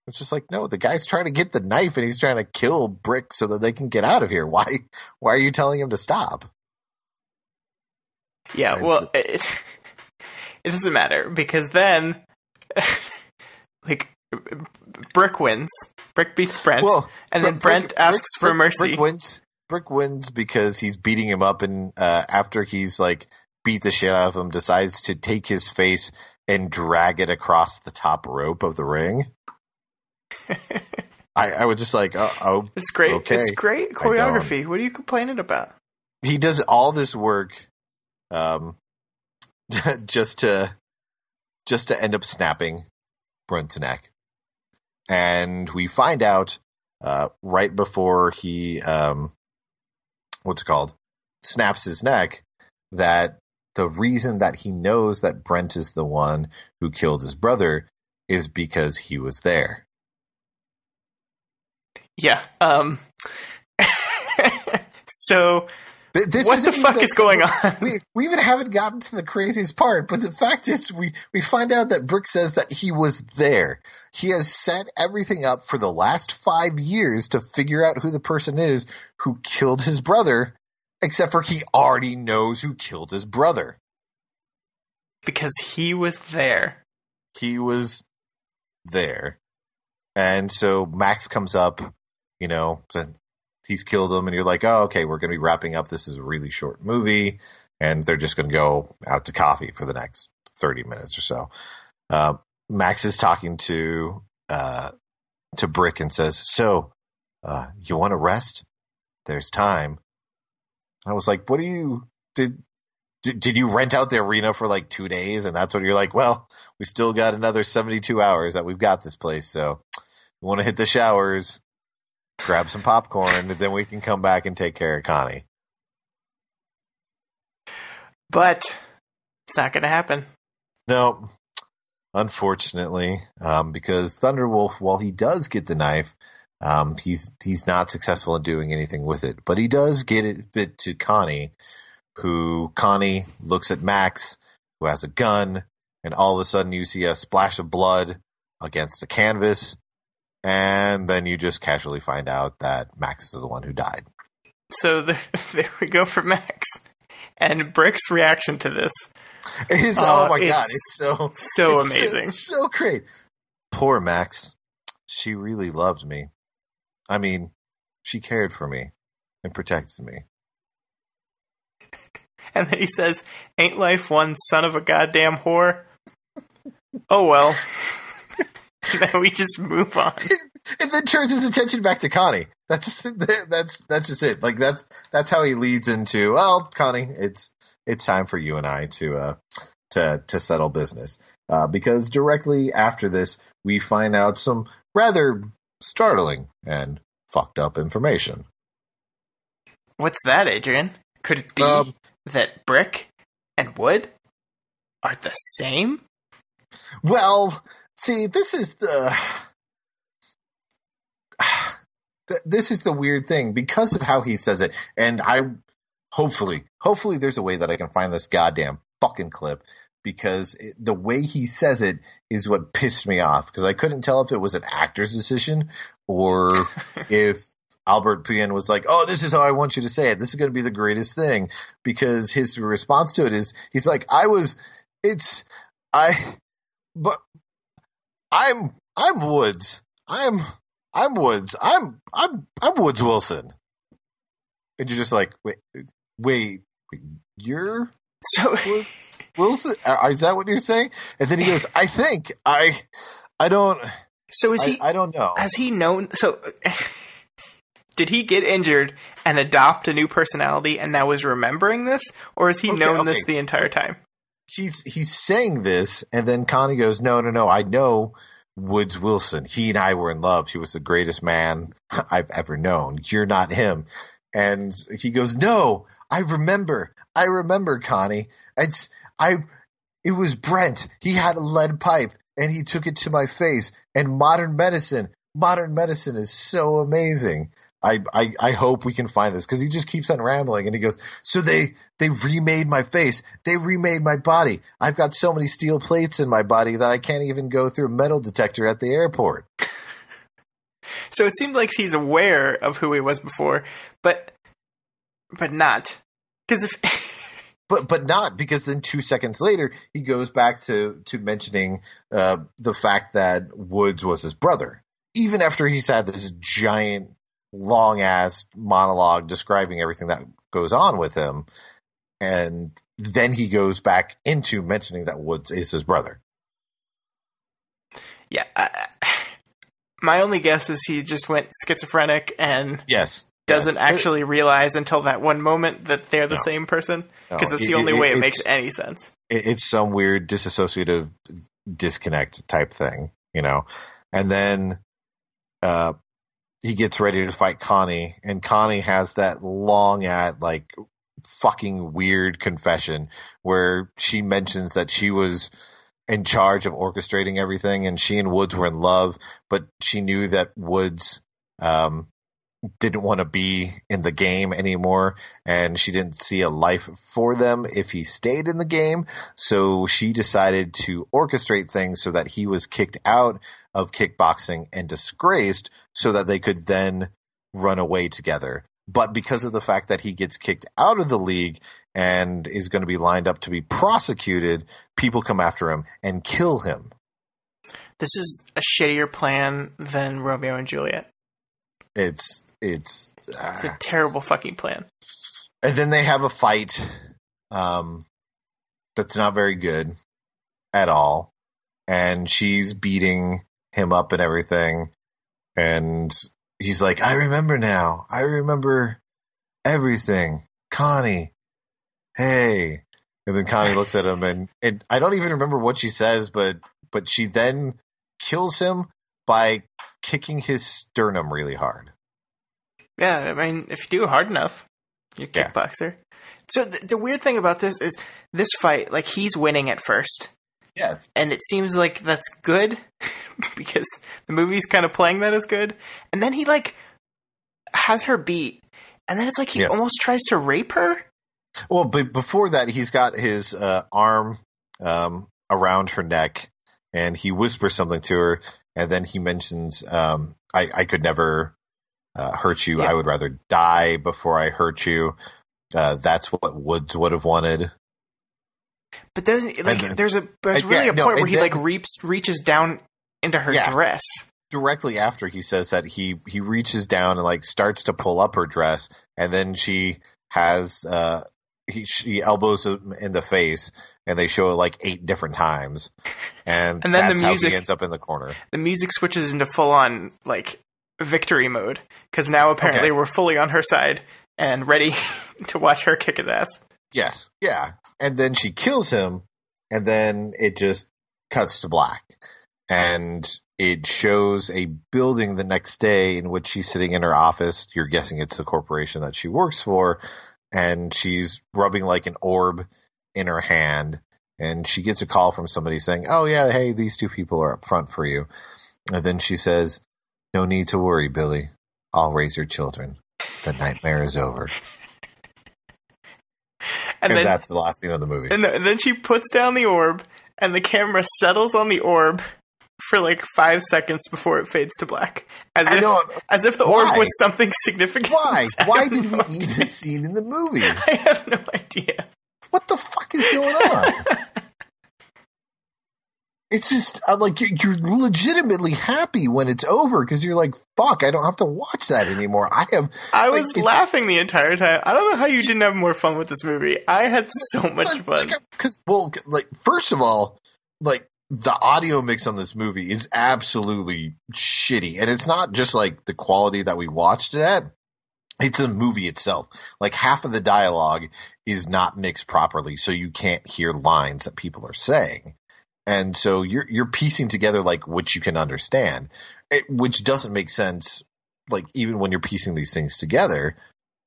A: It's just like, no, the guy's trying to get the knife and he's trying to kill Brick so that they can get out of here. Why are you telling him to stop?
B: Yeah, well, it doesn't matter because then, Brick wins. Brick beats Brent, and then Brent asks for mercy.
A: Brick wins because he's beating him up, and after he's beat the shit out of him, decides to take his face and drag it across the top rope of the ring. I would just oh,
B: it's great.
A: Okay.
B: It's great choreography. What are you complaining about?
A: he does all this work, just to end up snapping Brent's neck. And we find out right before he snaps his neck, that the reason that he knows that Brent is the one who killed his brother is because he was there.
B: Yeah. So what the fuck is going on?
A: We even haven't gotten to the craziest part, but the fact is we find out that Brick says that he was there. He has set everything up for the last 5 years to figure out who the person is who killed his brother, except for he already knows who killed his brother.
B: Because he was there.
A: He was there. And so Max comes up, he's killed him, and you're like, oh, okay, we're going to be wrapping up. This is a really short movie, and they're just going to go out to coffee for the next 30 minutes or so. Max is talking to Brick and says, so, you want to rest? There's time. I was like, what do you did you rent out the arena for like 2 days? And that's when you're like, well, we still got another 72 hours that we've got this place. So we want to hit the showers, grab some popcorn, and then we can come back and take care of Connie. But
B: it's not going to happen.
A: No, unfortunately, because Thunderwolf, while he does get the knife, he's not successful in doing anything with it. But he does get it to Connie, who Connie looks at Max, who has a gun, and all of a sudden you see a splash of blood against the canvas, and then you just casually find out that Max is the one who died.
B: So there we go for Max. And Brick's reaction to this
A: is, oh my god, it's
B: so amazing.
A: So great. Poor Max. She really loved me. I mean, she cared for me and protected me.
B: And then he says, ain't life one son of a goddamn whore? Oh, well. Then we just move on.
A: And then turns his attention back to Connie. That's just it. Like, that's how he leads into, well, Connie, it's time for you and I to settle business. Because directly after this, we find out some rather startling and fucked up information.
B: What's that, Adrian? Could it be that Brick and Wood are the same?
A: Well, see, this is the weird thing because of how he says it. And hopefully there's a way that I can find this goddamn fucking clip, because the way he says it is what pissed me off, because I couldn't tell if it was an actor's decision or if Albert Pien was like, oh, this is how I want you to say it. This is going to be the greatest thing, because his response to it is, he's like, I'm Woods. I'm Woods. I'm Woods Wilson. And you're just like, wait, you're Wilson? Is that what you're saying? And then he goes, I think I don't.
B: So is he?
A: I don't know.
B: Has he known? So did he get injured and adopt a new personality and now is remembering this, or has he known this the entire time?
A: He's saying this, and then Connie goes, no, I know Woods Wilson. He and I were in love. He was the greatest man I've ever known. You're not him. And he goes, no, I remember, Connie. It was Brent. He had a lead pipe, and he took it to my face. And modern medicine is so amazing. I hope we can find this, because he just keeps on rambling, and he goes, so they remade my face. They remade my body. I've got so many steel plates in my body that I can't even go through a metal detector at the airport.
B: So it seemed like he's aware of who he was before, but not.
A: But not, because then 2 seconds later, he goes back to mentioning the fact that Woods was his brother. Even after he's had this giant, long-ass monologue describing everything that goes on with him, and then he goes back into mentioning that Woods is his brother.
B: Yeah, my only guess is he just went schizophrenic and
A: yes,
B: doesn't actually realize until that one moment that they're the same person, because that's the only way it makes any sense.
A: It's some weird dissociative disconnect type thing, you know. And then he gets ready to fight Connie, and Connie has that long like fucking weird confession where she mentions that she was in charge of orchestrating everything, and she and Woods were in love, but she knew that Woods didn't want to be in the game anymore, and she didn't see a life for them if he stayed in the game. So she decided to orchestrate things so that he was kicked out of kickboxing and disgraced, so that they could then run away together. But because of the fact that he gets kicked out of the league and is going to be lined up to be prosecuted, people come after him and kill him.
B: This is a shittier plan than Romeo and Juliet.
A: It's
B: a terrible fucking plan.
A: And then they have a fight that's not very good at all. And she's beating him up and everything. And he's like, I remember now. I remember everything. Connie. Hey. And then Connie looks at him, and I don't even remember what she says, but she then kills him by kicking his sternum really hard.
B: Yeah, I mean, if you do it hard enough, you're a kickboxer. So the weird thing about this is this fight, like, he's winning at first.
A: Yeah.
B: And it seems like that's good because the movie's kind of playing that as good. And then he, like, has her beat. And then it's like he almost tries to rape her.
A: Well, but before that, he's got his arm around her neck, and he whispers something to her, and then he mentions, I could never hurt you. Yeah. I would rather die before I hurt you. That's what Woods would have wanted.
B: But there's really a point where he reaches down into her dress.
A: Directly after he says that, he reaches down and like starts to pull up her dress, and then she has she elbows him in the face, and they show it like 8 different times, and then that's the music, how he ends up in the corner. The
B: music switches into full on like victory mode, because now apparently we're fully on her side and ready to watch her kick his ass.
A: Yes, yeah. And then she kills him, and then it just cuts to black. And it shows a building the next day in which she's sitting in her office. You're guessing it's the corporation that she works for. And she's rubbing like an orb in her hand. And she gets a call from somebody saying, oh, yeah, hey, these 2 people are up front for you. And then she says, no need to worry, Billy. I'll raise your children. The nightmare is over. And then, that's the last scene of the movie.
B: And then she puts down the orb, and the camera settles on the orb for like 5 seconds before it fades to black. As if the orb was something significant.
A: Why? Why did we need this scene in the movie?
B: I have no idea.
A: What the fuck is going on? It's just like you're legitimately happy when it's over, because you're like, fuck, I don't have to watch that anymore.
B: I was laughing the entire time. I don't know how you didn't have more fun with this movie. I had so much fun.
A: Because, first of all, like, the audio mix on this movie is absolutely shitty. And it's not just like the quality that we watched it at. It's the movie itself. Like, half of the dialogue is not mixed properly, so you can't hear lines that people are saying. And so you're piecing together like what you can understand, which doesn't make sense, like, even when you're piecing these things together.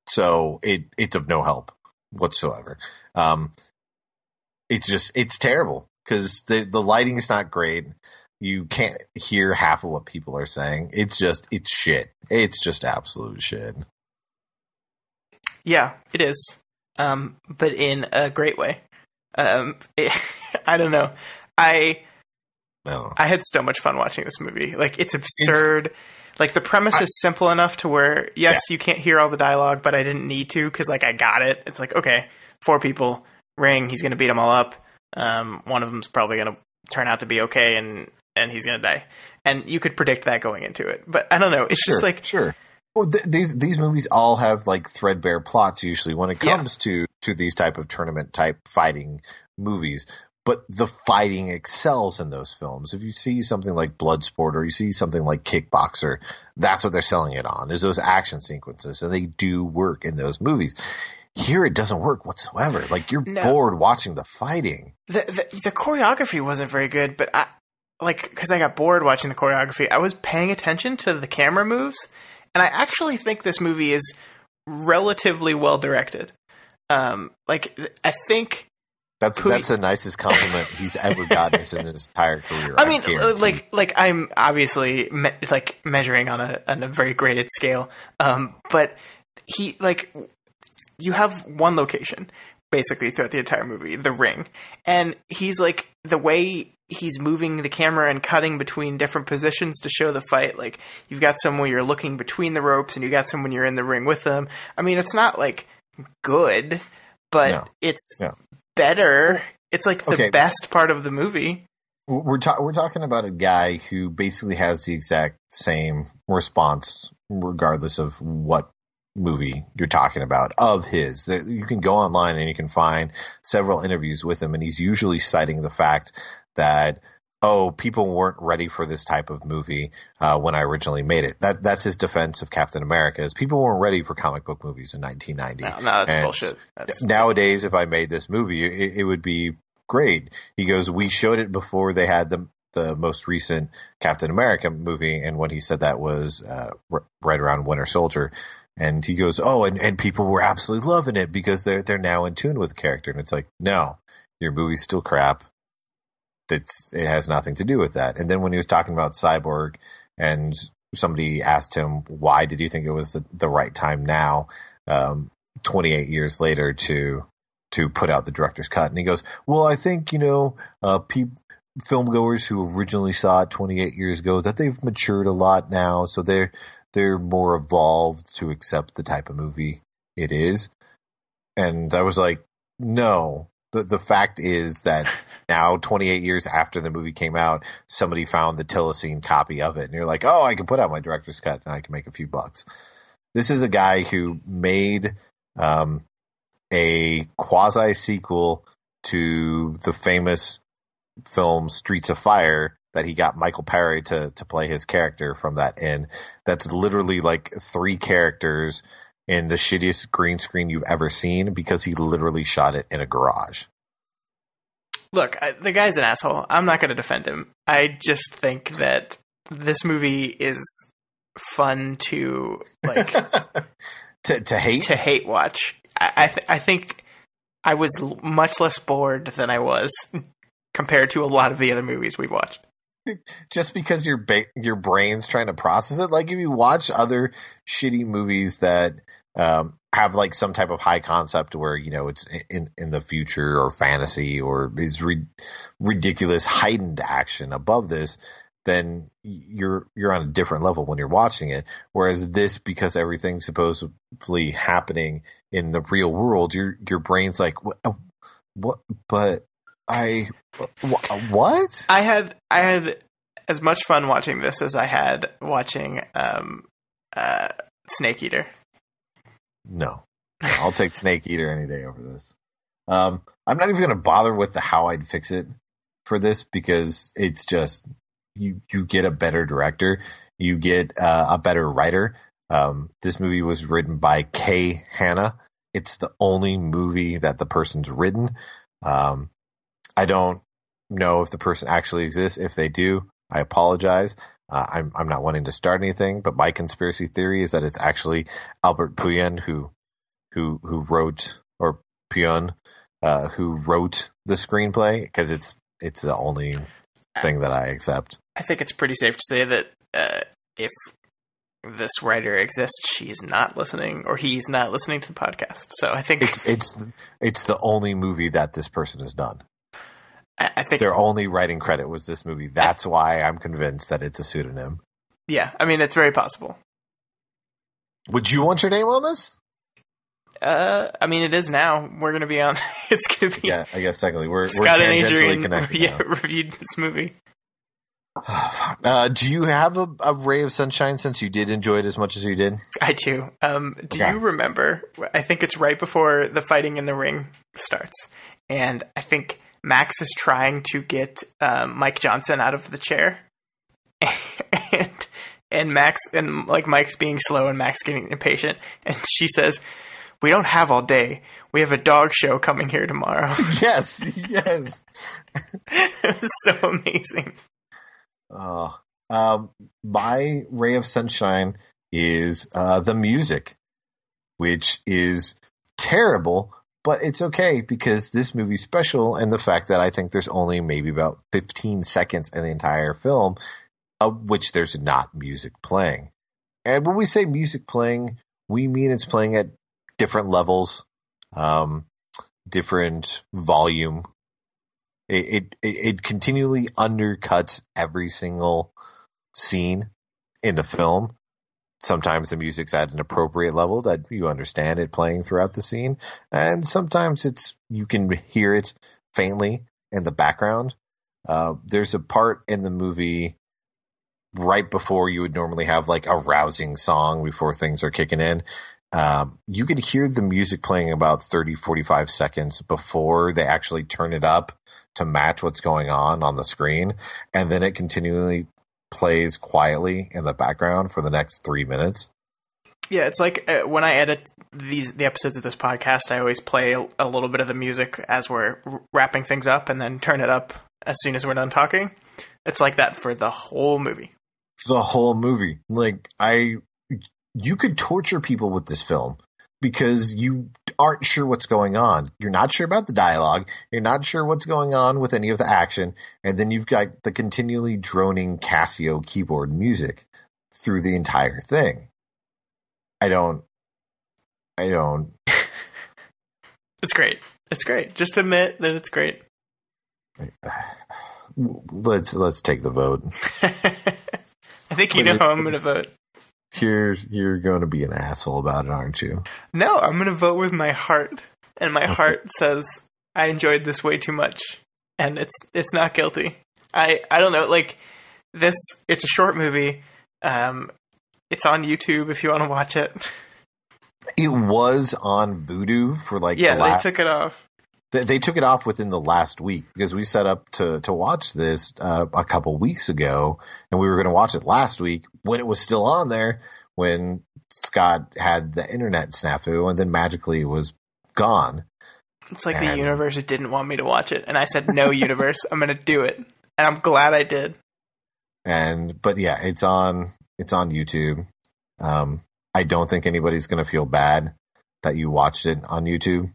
A: So it's of no help whatsoever. It's terrible because the lighting is not great. You can't hear half of what people are saying. It's shit. It's just absolute shit.
B: Yeah, it is. But in a great way. I don't know. I had so much fun watching this movie. Like, it's absurd. Like, the premise is simple enough to where, yes, you can't hear all the dialogue, but I didn't need to, because, like, I got it. It's like, okay, 4 people, ring, he's going to beat them all up. One of them's probably going to turn out to be okay, and he's going to die. And you could predict that going into it. But I don't know. It's just like...
A: Sure. Well, these movies all have, like, threadbare plots, usually, when it comes to these type of tournament-type fighting movies. but the fighting excels in those films. If you see something like Bloodsport or you see something like Kickboxer, that's what they're selling it on, is those action sequences, and they do work in those movies. Here it doesn't work whatsoever. Like, you're bored watching the fighting.
B: The choreography wasn't very good, but because I got bored watching the choreography, I was paying attention to the camera moves, and I actually think this movie is relatively well directed. I think
A: that's the nicest compliment he's ever gotten in his entire career.
B: I mean, I'm obviously measuring on a very graded scale, but you have one location basically throughout the entire movie, the ring, and he's the way he's moving the camera and cutting between different positions to show the fight. You've got some where you're looking between the ropes, and you got some when you're in the ring with them. I mean, it's not good, but it's better. It's the best part of the movie.
A: We're talking about a guy who basically has the exact same response, regardless of what movie you're talking about of his. You can go online and you can find several interviews with him, and he's usually citing the fact that, people weren't ready for this type of movie when I originally made it. That's his defense of Captain America, is people weren't ready for comic book movies in 1990.
B: No, that's bullshit.
A: Nowadays, if I made this movie, it would be great. He goes, we showed it before they had the most recent Captain America movie, and when he said that was right around Winter Soldier. And he goes, and people were absolutely loving it because they're now in tune with the character. And it's like, no, your movie's still crap. It has nothing to do with that. And then when he was talking about Cyborg, and somebody asked him, why did you think it was the right time now, 28 years later, to put out the director's cut? And he goes, well, I think, filmgoers who originally saw it 28 years ago, that they've matured a lot now. So they're more evolved to accept the type of movie it is. And I was like, no, the fact is that now 28 years after the movie came out, somebody found the Tillicine copy of it. And you're like, I can put out my director's cut and I can make a few bucks. This is a guy who made a quasi sequel to the famous film Streets of Fire, that he got Michael Paré to play his character from that in. That's literally 3 characters in the shittiest green screen you've ever seen, because he literally shot it in a garage.
B: Look, the guy's an asshole. I'm not going to defend him. I just think that this movie is fun to
A: to hate
B: watch. I think I was much less bored than I was compared to a lot of the other movies we've watched.
A: Just because your brain's trying to process it. If you watch other shitty movies that have some type of high concept where it's in the future or fantasy or is ridiculous heightened action above this, then you're on a different level when you're watching it. Whereas this, because everything's supposedly happening in the real world, your brain's like, what? But what?
B: I had as much fun watching this as I had watching Snake Eater.
A: No, I'll take Snake Eater any day over this. I'm not even going to bother with the how I'd fix it for this, because it's just you get a better director, you get a better writer. This movie was written by Kay Hanna. It's the only movie that the person's written. I don't know if the person actually exists. If they do, I apologize. I'm not wanting to start anything, but my conspiracy theory is that it's actually Albert Puyen who wrote, or Puyen, who wrote the screenplay, because it's the only thing that I accept.
B: I think it's pretty safe to say that if this writer exists, she's not listening, or he's not listening to the podcast. So I think
A: it's the only movie that this person has done.
B: I think
A: their only writing credit was this movie. That's why I'm convinced that it's a pseudonym.
B: Yeah, I mean, it's very possible.
A: Would you want your name on this?
B: I mean, it is now. We're going to be on. It's going to be.
A: Yeah, I guess technically we're
B: Scott and
A: tangentially
B: Adrian,
A: connected.
B: Yeah, reviewed this movie.
A: Do you have a ray of sunshine, since you did enjoy it as much as you did?
B: I do. Do you remember? I think it's right before the fighting in the ring starts, and I think Max is trying to get Mike Johnson out of the chair, and Max and like Mike's being slow and Max getting impatient, and she says, "We don't have all day. We have a dog show coming here tomorrow."
A: Yes.
B: It was so amazing.
A: My ray of sunshine is the music, which is terrible, but it's okay because this movie's special, and the fact that I think there's only maybe about 15 seconds in the entire film of which there's not music playing. And when we say music playing, we mean it's playing at different levels, different volume. It continually undercuts every single scene in the film. Sometimes the music's at an appropriate level that you understand it playing throughout the scene, and sometimes you can hear it faintly in the background. There's a part in the movie right before you would normally have like a rousing song before things are kicking in. You could hear the music playing about 30-45 seconds before they actually turn it up to match what's going on the screen, and then it continually plays quietly in the background for the next 3 minutes.
B: Yeah, it's like when I edit the episodes of this podcast, I always play a little bit of the music as we're wrapping things up and then turn it up as soon as we're done talking. It's like that for the whole movie.
A: The whole movie. Like, you could torture people with this film because you aren't sure what's going on. You're not sure about the dialogue. You're not sure what's going on with any of the action. And then you've got the continually droning Casio keyboard music through the entire thing. I don't.
B: It's great. It's great. Just admit that it's great.
A: Let's take the vote.
B: I think you know how I'm going to vote.
A: You're going to be an asshole about it, aren't you?
B: No, I'm going to vote with my heart, and my heart says I enjoyed this way too much, and it's not guilty. I don't know, like this. It's a short movie. It's on YouTube if you want to watch it. It
A: was on Vudu for like
B: they took it off.
A: They took it off within the last week because we set up to watch this a couple weeks ago, and we were going to watch it last week when it was still on there, when Scott had the internet snafu, and then magically it was gone.
B: It's like the universe didn't want me to watch it, and I said, no, universe, I'm going to do it. And I'm glad I did.
A: But yeah, it's on YouTube. I don't think anybody's going to feel bad that you watched it on YouTube.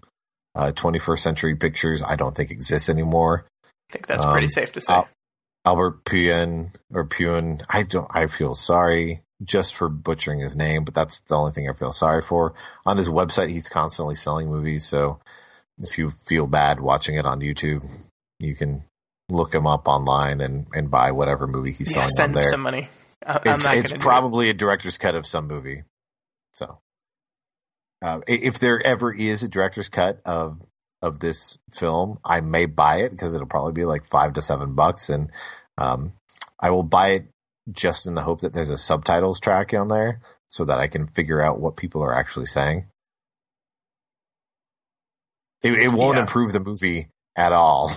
A: 21st Century Pictures, I don't think exists anymore.
B: I think that's pretty safe to say.
A: Albert Puyen, I feel sorry just for butchering his name, but that's the only thing I feel sorry for. On his website, he's constantly selling movies, so if you feel bad watching it on YouTube, you can look him up online and buy whatever movie he's selling on there.
B: Send him some money.
A: It's probably a director's cut of some movie. So if there ever is a director's cut of this film, I may buy it because it'll probably be like $5 to $7, and I will buy it just in the hope that there's a subtitles track on there so that I can figure out what people are actually saying. It won't improve the movie at all,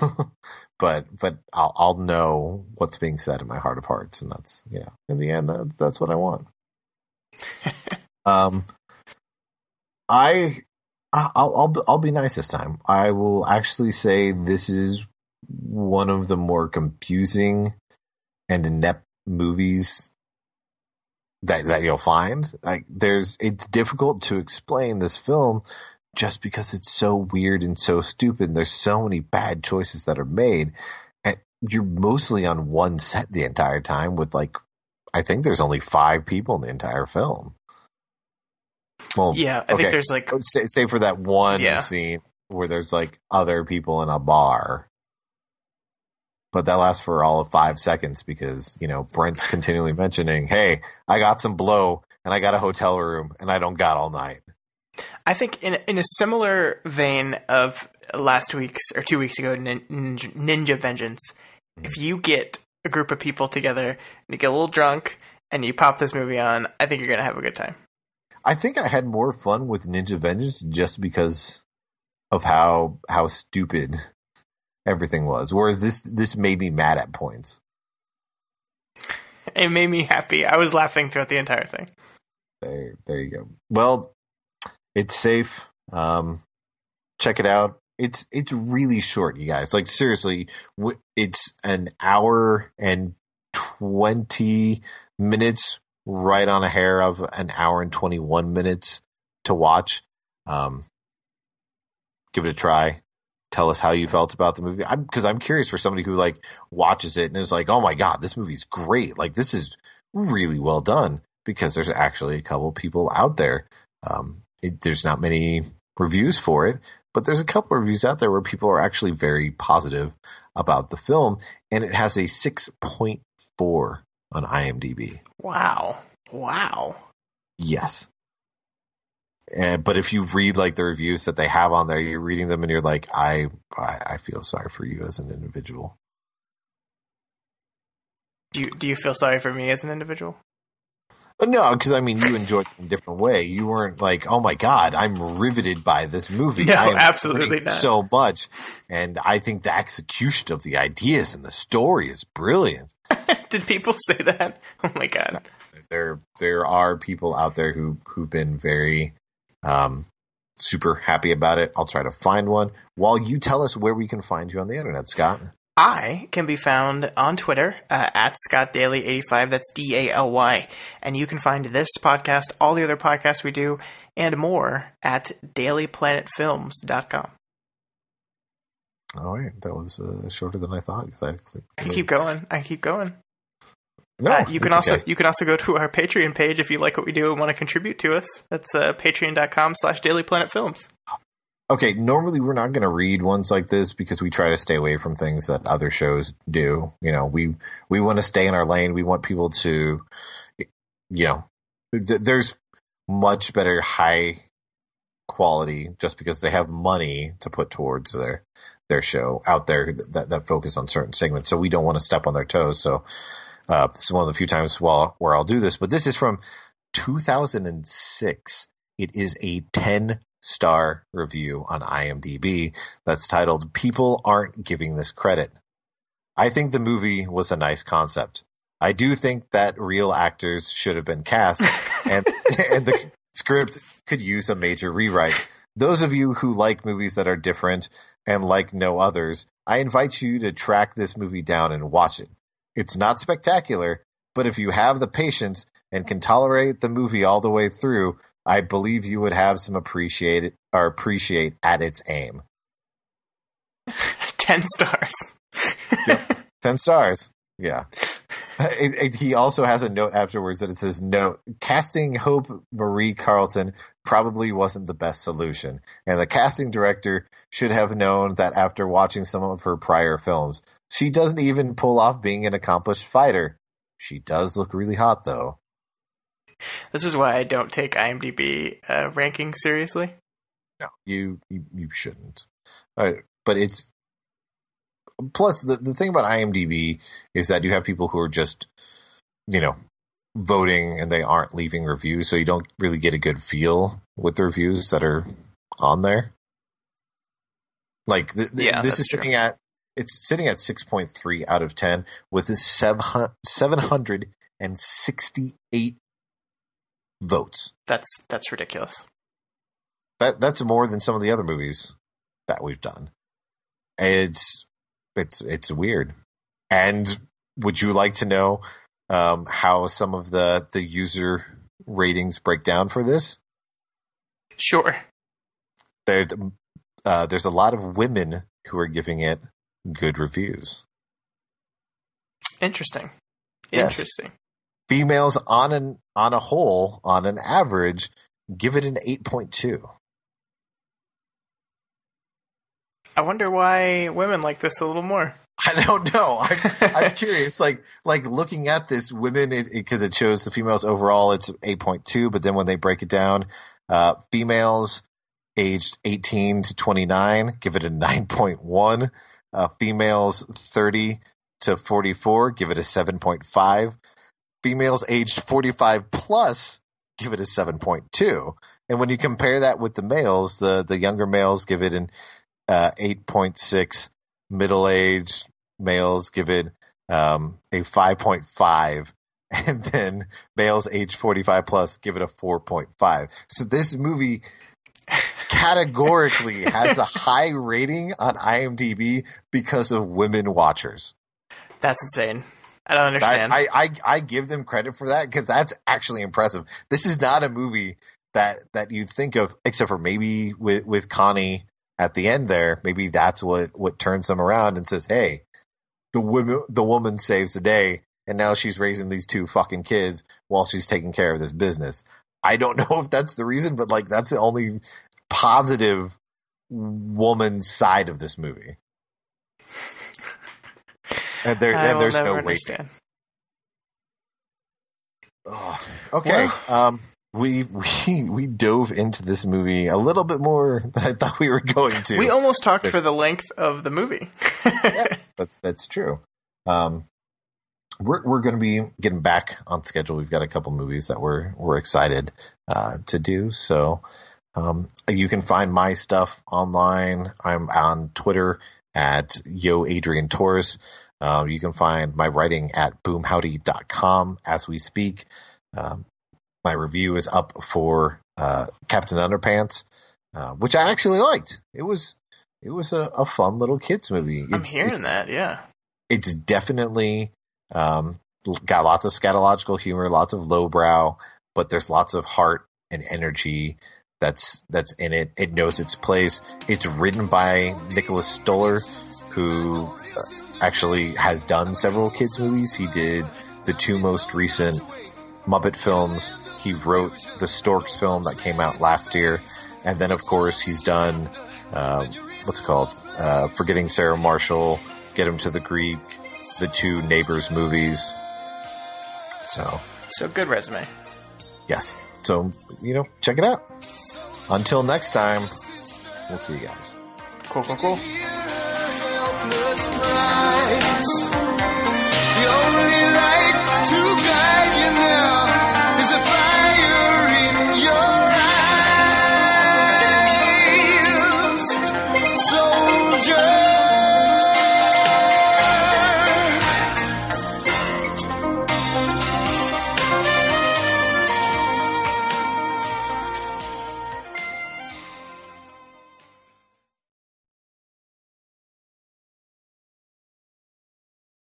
A: but I'll know what's being said in my heart of hearts, and that's in the end that's what I want. I'll be nice this time. I will actually say this is one of the more confusing and inept movies that you'll find. Like it's difficult to explain this film just because it's so weird and so stupid. And there's so many bad choices that are made, and you're mostly on one set the entire time with I think there's only 5 people in the entire film. Well,
B: yeah, I think there's
A: say for that one scene where there's other people in a bar, but that lasts for all of 5 seconds because Brent's continually mentioning, "Hey, I got some blow and I got a hotel room and I don't got all night."
B: I think in a similar vein of last week's or 2 weeks ago, Ninja Vengeance, if you get a group of people together and you get a little drunk and you pop this movie on, I think you're gonna have a good time.
A: I think I had more fun with Ninja Vengeance just because of how stupid everything was. Whereas this made me mad at points.
B: It made me happy. I was laughing throughout the entire thing.
A: There you go. Well, it's safe. Check it out. It's really short, you guys. Like, seriously, it's an hour and 20 minutes, right on a hair of an hour and 21 minutes to watch. Give it a try. Tell us how you felt about the movie. Because I'm curious for somebody who like watches it and is like, oh my God, this movie's great. Like, this is really well done, because there's actually a couple people out there. There's not many reviews for it, but there's a couple of reviews out there where people are actually very positive about the film, and it has a 6.4 on IMDb.
B: Wow.
A: Yes. But if you read like the reviews that they have on there, you're reading them and you're like, I feel sorry for you as an individual.
B: Do you feel sorry for me as an individual?
A: No, because I mean, you enjoyed it in a different way. You weren't like, oh my God, I'm riveted by this movie.
B: No,
A: I am
B: absolutely not.
A: So much. And I think the execution of the ideas and the story is brilliant.
B: Did people say that? Oh my God.
A: There are people out there who've been very super happy about it. I'll try to find one while you tell us where we can find you on the internet, Scott.
B: I can be found on Twitter at ScottDaly85. That's DALY. And you can find this podcast, all the other podcasts we do, and more at dailyplanetfilms.com.
A: All right. That was shorter than I thought.
B: I can keep going.
A: No,
B: you can also go to our Patreon page if you like what we do and want to contribute to us. That's patreon.com/dailyplanetfilms.
A: Okay, normally we're not going to read ones like this because we try to stay away from things that other shows do. You know, we want to stay in our lane. We want people to, there's much better high quality just because they have money to put towards their show out there that focus on certain segments. So we don't want to step on their toes. So this is one of the few times where I'll do this. But this is from 2006. It is a 10-star review on IMDb that's titled "People Aren't Giving This Credit." I think the movie was a nice concept. I do think that real actors should have been cast, and the script could use a major rewrite. Those of you who like movies that are different and like no others, I invite you to track this movie down and watch it. It's not spectacular, but if you have the patience and can tolerate the movie all the way through, I believe you would have some appreciate at its aim.
B: 10 stars.
A: Yep. 10 stars. Yeah. He also has a note afterwards that it says, "Note, casting Hope Marie Carlton probably wasn't the best solution, and the casting director should have known that after watching some of her prior films. She doesn't even pull off being an accomplished fighter. She does look really hot, though."
B: This is why I don't take IMDb rankings seriously.
A: No, you shouldn't. But it's plus the thing about IMDb is that you have people who are just, voting and they aren't leaving reviews, so you don't really get a good feel with the reviews that are on there. Like this is sitting at 6.3 out of 10 with this 768 votes.
B: That's ridiculous.
A: That's more than some of the other movies that we've done. It's weird. And would you like to know how some of the user ratings break down for this?
B: Sure.
A: There's a lot of women who are giving it good reviews.
B: Interesting.
A: Yes. Females on an average, give it an 8.2.
B: I wonder why women like this a little more.
A: I don't know. I'm curious. Like looking at this, women, because it shows the females overall, it's 8.2. But then when they break it down, females aged 18 to 29, give it a 9.1. Females 30 to 44, give it a 7.5. Females aged 45 plus, give it a 7.2. And when you compare that with the males, the younger males give it an 8.6. middle-aged males give it a 5.5, and then males age 45 plus give it a 4.5. So this movie categorically has a high rating on IMDb because of women watchers.
B: That's insane. I don't understand.
A: I give them credit for that because that's actually impressive. This is not a movie that you think of, except for maybe with Connie at the end there. Maybe that's what turns them around and says, hey, the woman saves the day, and now she's raising these two fucking kids while she's taking care of this business. I don't know if that's the reason, but like that's the only positive woman side of this movie. And there's no rating. Oh, okay. Well, we dove into this movie a little bit more than I thought we were going to.
B: We almost talked for the length of the movie.
A: Yeah, that's true. We're going to be getting back on schedule. We've got a couple movies that we're excited to do. So you can find my stuff online. I'm on Twitter at Adrian Torres. You can find my writing at boomhowdy.com as we speak. My review is up for Captain Underpants, which I actually liked. It was a fun little kids movie.
B: I'm hearing that, yeah.
A: It's definitely got lots of scatological humor, lots of lowbrow, but there's lots of heart and energy that's in it. It knows its place. It's written by Nicholas Stoller, who actually has done several kids movies. He did the two most recent Muppet films. He wrote the Storks film that came out last year. And then, of course, he's done, Forgetting Sarah Marshall, Get Him to the Greek, the two Neighbors movies. So
B: good resume.
A: Yes. So, check it out. Until next time, we'll see you guys.
B: Cool.